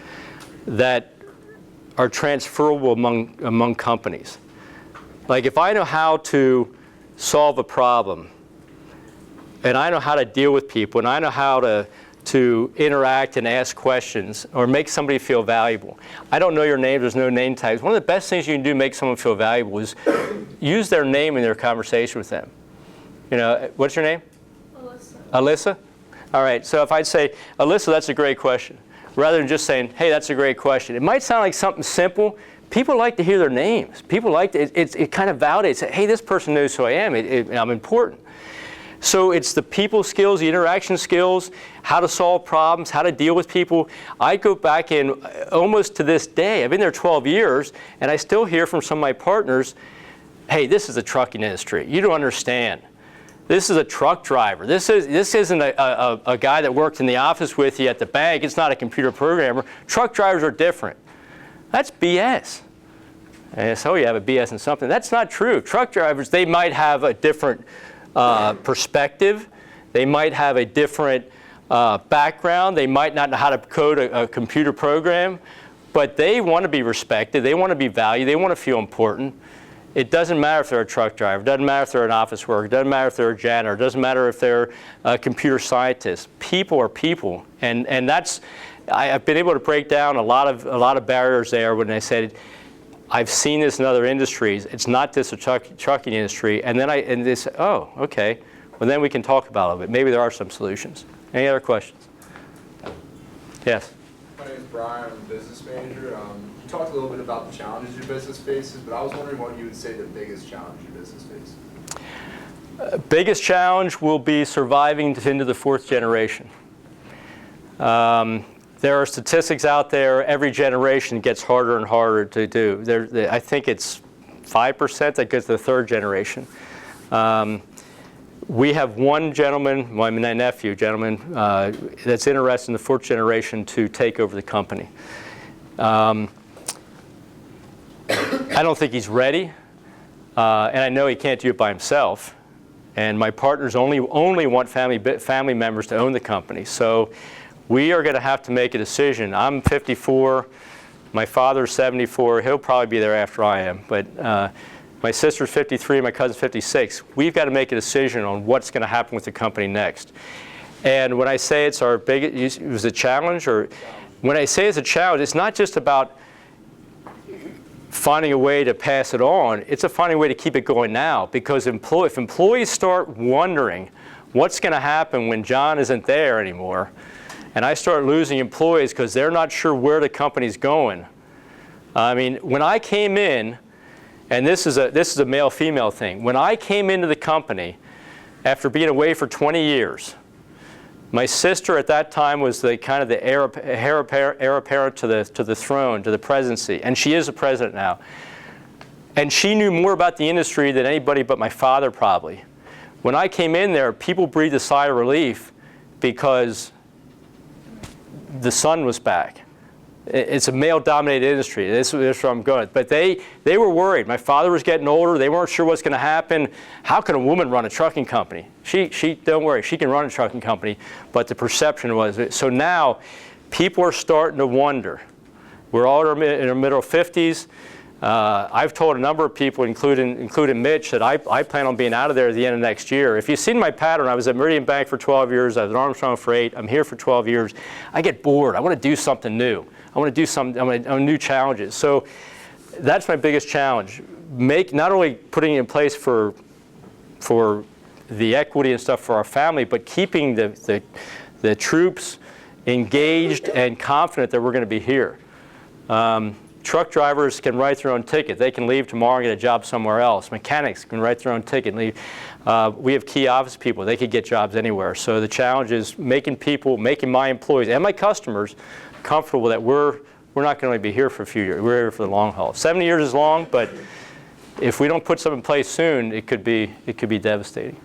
that are transferable among companies. Like if I know how to solve a problem, and I know how to deal with people, and I know how to interact and ask questions or make somebody feel valuable. I don't know your name, there's no name tags. One of the best things you can do to make someone feel valuable is use their name in their conversation with them. You know, what's your name? Alyssa. Alyssa? All right, so if I'd say, Alyssa, that's a great question, rather than just saying, hey, that's a great question. It might sound like something simple. People like to hear their names. People like to, it kind of validates, hey, this person knows who I am, I'm important. So it's the people skills, the interaction skills, how to solve problems, how to deal with people. I go back in almost to this day. I've been there 12 years, and I still hear from some of my partners, hey, this is the trucking industry. You don't understand. This is a truck driver. This isn't a guy that worked in the office with you at the bank. It's not a computer programmer. Truck drivers are different. That's BS. And so you have a BS in something. That's not true. Truck drivers, they might have a different perspective. They might have a different background. They might not know how to code a computer program. But they want to be respected. They want to be valued. They want to feel important. It doesn't matter if they're a truck driver. It doesn't matter if they're an office worker. It doesn't matter if they're a janitor. It doesn't matter if they're a computer scientist. People are people. And that's, I've been able to break down a lot of barriers there when I said, I've seen this in other industries. It's not just a trucking industry. And then they say, oh, okay. Well, then we can talk about it a little bit. Maybe there are some solutions. Any other questions? Yes? My name is Brian. I'm a business major. You talked a little bit about the challenges your business faces, but I was wondering what you would say the biggest challenge your business faces. Biggest challenge will be surviving into the fourth generation. There are statistics out there. Every generation gets harder and harder to do. I think it's 5% that gets to the third generation. We have one gentleman, well, my nephew, that's interested in the fourth generation to take over the company. I don't think he's ready, and I know he can't do it by himself. And my partners only want family members to own the company. So we are going to have to make a decision. I'm 54. My father's 74. He'll probably be there after I am. But my sister's 53. My cousin's 56. We've got to make a decision on what's going to happen with the company next. And when I say it's our biggest, it was a challenge, or when I say it's a challenge, it's not just about finding a way to pass it on. It's finding a way to keep it going now. Because if employees start wondering what's going to happen when John isn't there anymore, and I start losing employees because they're not sure where the company's going. I mean, when I came in, and this is a male-female thing. When I came into the company, after being away for 20 years, my sister at that time was the kind of the heir apparent to the throne, to the presidency, and she is the president now. And she knew more about the industry than anybody but my father probably. When I came in there, people breathed a sigh of relief because the son was back. It's a male-dominated industry. This is where I'm going. But they were worried. My father was getting older. They weren't sure what's going to happen. How can a woman run a trucking company? Don't worry, she can run a trucking company. But the perception was, so now people are starting to wonder. We're all in our middle 50s. I've told a number of people, including Mitch, that I plan on being out of there at the end of next year. If you've seen my pattern, I was at Meridian Bank for 12 years. I was at Armstrong for 8. I'm here for 12 years. I get bored. I want to do something new. I want to do something. I want new challenges. So that's my biggest challenge. Not only putting it in place for the equity and stuff for our family, but keeping the troops engaged and confident that we're going to be here. Truck drivers can write their own ticket. They can leave tomorrow and get a job somewhere else. Mechanics can write their own ticket and leave. We have key office people. They could get jobs anywhere. So the challenge is making my employees and my customers comfortable that we're not going to be here for a few years. We're here for the long haul. 70 years is long, but if we don't put something in place soon, it could be devastating.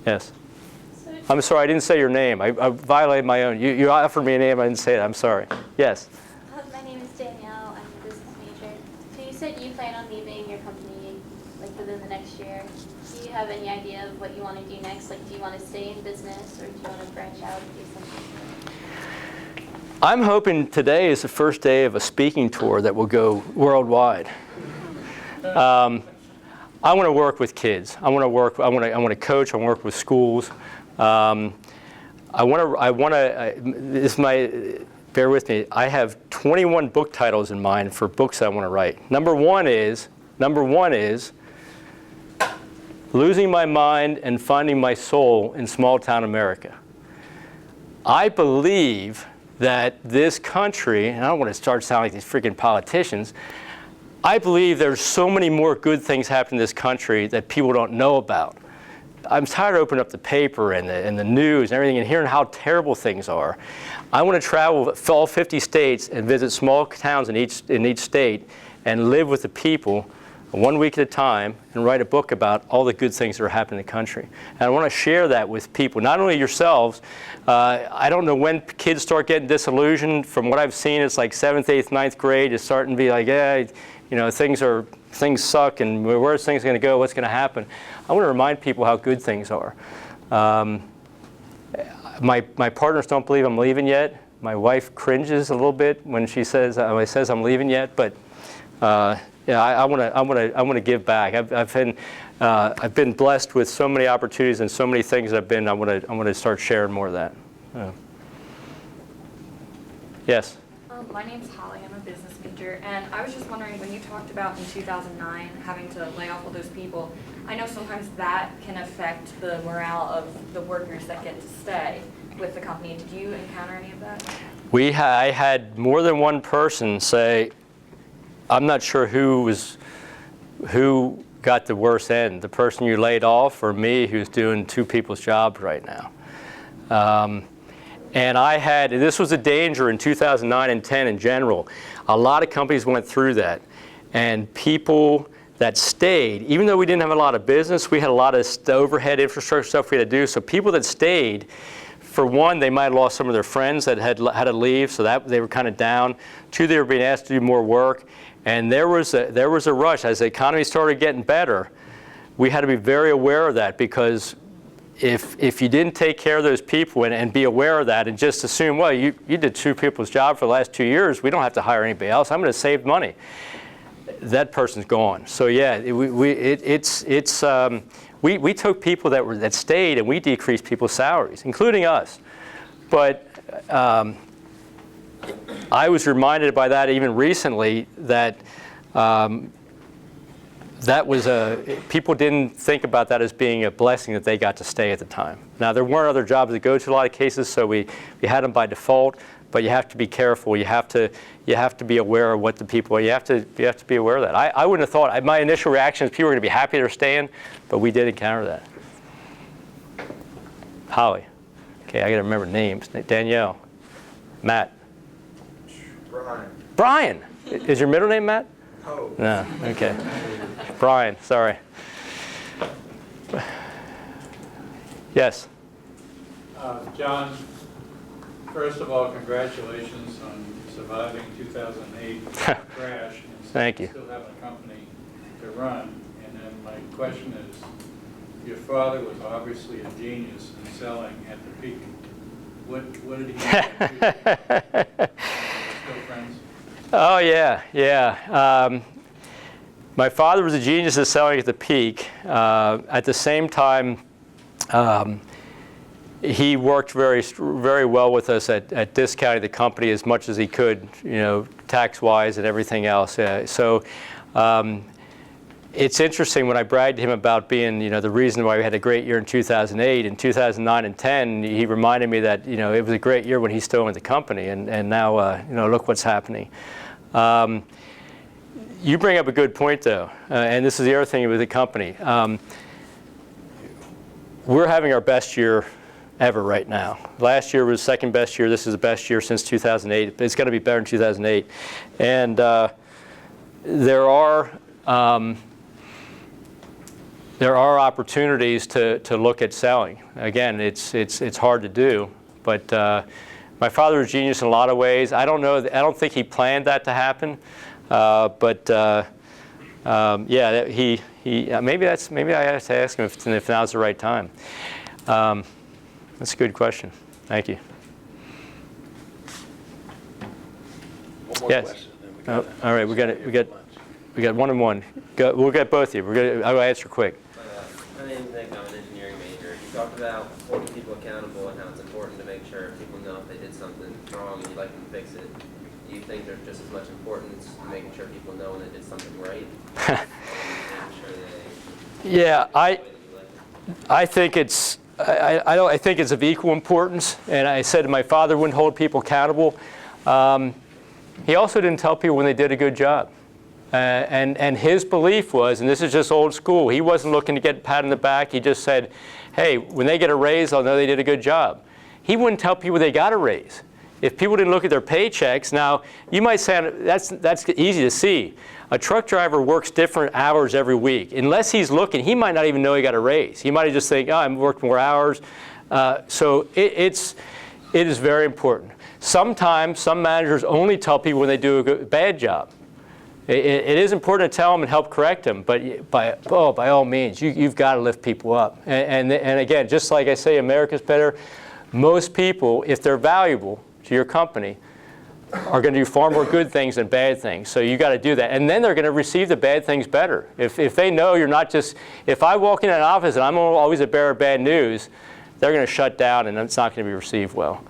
Yes. I'm sorry, I didn't say your name. I violated my own. You offered me a name, I didn't say it. I'm sorry. Yes. My name is Danielle. I'm a business major. So you said you plan on leaving your company within the next year. Do you have any idea of what you want to do next? Do you want to stay in business, or do you want to branch out and do something? I'm hoping today is the first day of a speaking tour that will go worldwide. I want to work with kids. I want to coach. I want to work with schools. Bear with me. I have 21 book titles in mind for books I want to write. Number one is Losing My Mind and Finding My Soul in Small Town America. I believe that this country, and I don't want to start sounding like these freaking politicians, I believe there's so many more good things happening in this country that people don't know about. I'm tired of opening up the paper and the news and everything and hearing how terrible things are. I want to travel all 50 states and visit small towns in each state and live with the people 1 week at a time and write a book about all the good things that are happening in the country. And I want to share that with people, not only yourselves. I don't know when kids start getting disillusioned. From what I've seen, it's like 7th, 8th, 9th grade. It's starting to be like, things suck, and where's things going to go? What's going to happen? I want to remind people how good things are. My partners don't believe I'm leaving yet. My wife cringes a little bit when she says I'm leaving yet, but. I want to give back. I've been blessed with so many opportunities and so many things I want to start sharing more of that. Yes. My name's Holly. I'm a business major, and I was just wondering, when you talked about in 2009 having to lay off all those people, I know sometimes that can affect the morale of the workers that get to stay with the company. Did you encounter any of that? I had more than one person say, I'm not sure who got the worst end, the person you laid off or me who's doing two people's jobs right now. And this was a danger in 2009 and 10 in general. A lot of companies went through that. And people that stayed, even though we didn't have a lot of business, we had a lot of overhead infrastructure stuff we had to do. So people that stayed, for one, they might have lost some of their friends that had to leave, so that they were kind of down. Two, they were being asked to do more work. And there was a rush. As the economy started getting better, we had to be very aware of that, because if you didn't take care of those people and be aware of that and just assume, well, you did 2 people's job for the last 2 years, we don't have to hire anybody else, I'm going to save money, that person's gone. So yeah, we took people that stayed, and we decreased people's salaries, including us. But I was reminded by that even recently that people didn't think about that as being a blessing that they got to stay at the time. Now, there weren't other jobs to go to in a lot of cases, so we had them by default. But you have to be careful. You have to be aware of what the people. You have to be aware of that. I wouldn't have thought. My initial reaction is people were going to be happy they're staying, but we did encounter that. Holly. Okay, I got to remember names. Danielle. Matt. Brian. Is your middle name Matt? Oh. No. Okay. Brian. Sorry. Yes. John. First of all, congratulations on surviving 2008 crash and Thank you. still having a company to run. And then my question is, your father was obviously a genius in selling at the peak. What did he do? Still friends? Oh yeah. My father was a genius at selling at the peak. At the same time, he worked very well with us at discounting the company as much as he could, tax-wise and everything else. So it's interesting when I bragged to him about being, the reason why we had a great year in 2008. In 2009 and 10, he reminded me that, it was a great year when he still owned the company, and now, look what's happening. You bring up a good point, though, and this is the other thing with the company. We're having our best year ever right now. Last year was the second best year. This is the best year since 2008. It's going to be better in 2008. And there are opportunities to look at selling. Again, it's hard to do, but my father was a genius in a lot of ways. I don't think he planned that to happen, but yeah, he maybe I have to ask him if now's the right time. That's a good question. Thank you. One more Yes. question. Then All right, we got one and one. We'll get both of you. I'll answer quick. My name's Nick. I'm an engineering major. You talked about holding people accountable and how it's important to make sure people know if they did something wrong and you'd like them to fix it. Do you think there's just as much importance to making sure people know when they did something right? Yeah, I think it's. I think it's of equal importance, and I said my father wouldn't hold people accountable. He also didn't tell people when they did a good job. And his belief was, and this is just old school, he wasn't looking to get a pat on the back. He just said, hey, when they get a raise, I'll know they did a good job. He wouldn't tell people they got a raise. If people didn't look at their paychecks, now you might say that's easy to see. A truck driver works different hours every week. Unless he's looking, he might not even know he got a raise. He might have just think, oh, I'm working more hours. So it is very important. Sometimes some managers only tell people when they do a bad job. It is important to tell them and help correct them, but by all means, you've got to lift people up. And again, just like I say, America's better. Most people, if they're valuable to your company, are going to do far more good things than bad things. So you got to do that. And then they're going to receive the bad things better. If they know you're not just, if I walk in an office and I'm always a bearer of bad news, they're going to shut down and it's not going to be received well.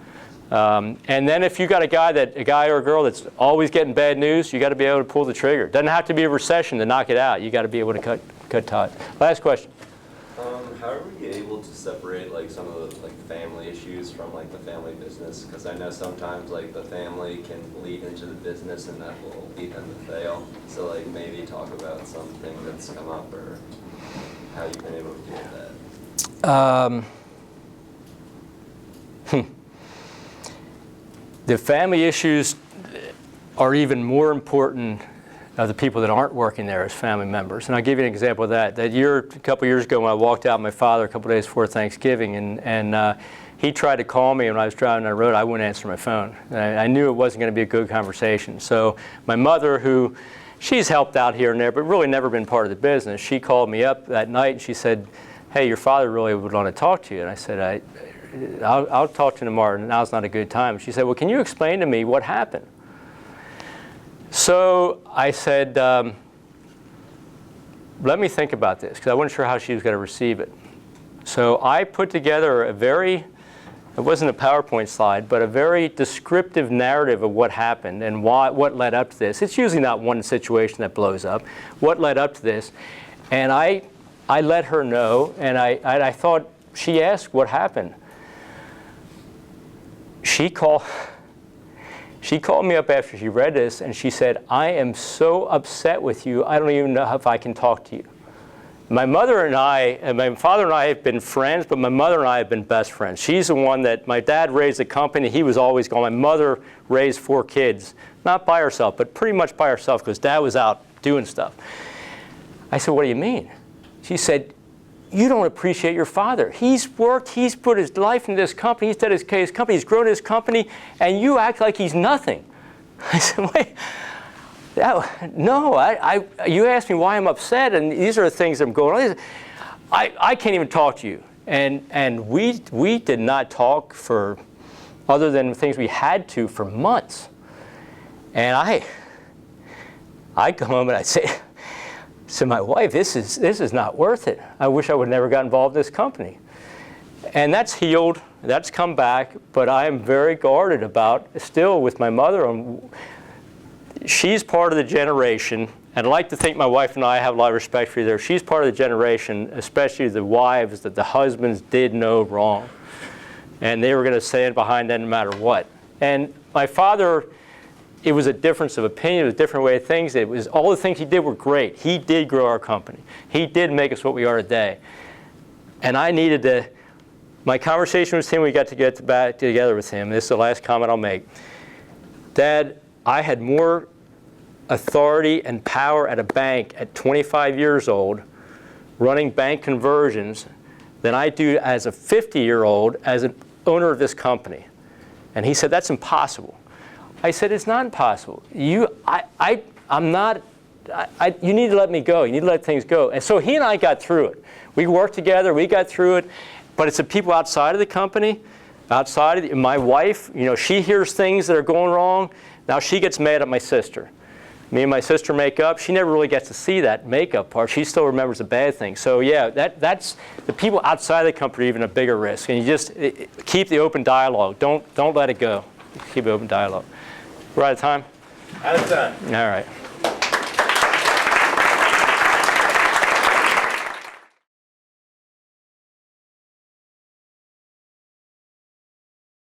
And then if you got a guy or a girl that's always getting bad news, you got to be able to pull the trigger. It doesn't have to be a recession to knock it out. You got to be able to cut ties. Last question. how are you able to separate like some of the family issues from like the family business? Because I know sometimes like the family can bleed into the business and that will lead them to fail. So like maybe talk about something that's come up or how you've been able to deal with that. The family issues are even more important of the people that aren't working there as family members. And I'll give you an example of that. That year, a couple years ago, when I walked out with my father a couple days before Thanksgiving, and he tried to call me when I was driving down the road, I wouldn't answer my phone. I knew it wasn't going to be a good conversation. So my mother, who she's helped out here and there, but really never been part of the business, she called me up that night and she said, hey, your father really would want to talk to you. And I said, I'll talk to him tomorrow. Now's not a good time. She said, well, can you explain to me what happened? So I said, let me think about this, because I wasn't sure how she was going to receive it. So I put together a very, it wasn't a PowerPoint slide, but a very descriptive narrative of what happened and what led up to this. It's usually not one situation that blows up. What led up to this? And I let her know, and I thought, she asked what happened. She called me up after she read this, and she said, I am so upset with you, I don't even know if I can talk to you. My mother and my father and I have been friends, but my mother and I have been best friends. She's the one that, my dad raised the company, he was always gone. My mother raised 4 kids, not by herself, but pretty much by herself, because dad was out doing stuff. I said, what do you mean? She said, you don't appreciate your father. He's worked, he's put his life into this company, he's done his company, he's grown his company, and you act like he's nothing. I said, wait, no, you asked me why I'm upset, and these are the things that I'm going on. I can't even talk to you. And we did not talk for, other than things we had to, for months. And I come home and I say, to my wife, this is not worth it. I wish I would have never got involved in this company. And that's healed, that's come back, but I am very guarded about, still with my mother, she's part of the generation, and I like to think my wife and I have a lot of respect for you there. She's part of the generation, especially the wives, that the husbands did no wrong. And they were going to stand behind that no matter what. And my father, it was a difference of opinion, it was a different way of things. It was, all the things he did were great. He did grow our company. He did make us what we are today. And I needed to, my conversation with him, we got to get back together with him. This is the last comment I'll make. Dad, I had more authority and power at a bank at 25 years old, running bank conversions, than I do as a 50-year-old as an owner of this company. And he said, that's impossible. I said, it's not impossible. You need to let me go. You need to let things go. And so he and I got through it. We worked together. We got through it. But it's the people outside of the company, my wife, she hears things that are going wrong. Now she gets mad at my sister. Me and my sister make up. She never really gets to see that makeup part. She still remembers the bad things. So yeah, that's the people outside of the company are even a bigger risk. And you just keep the open dialogue. Don't let it go. Keep the open dialogue. We're out of time? Out of time. All right.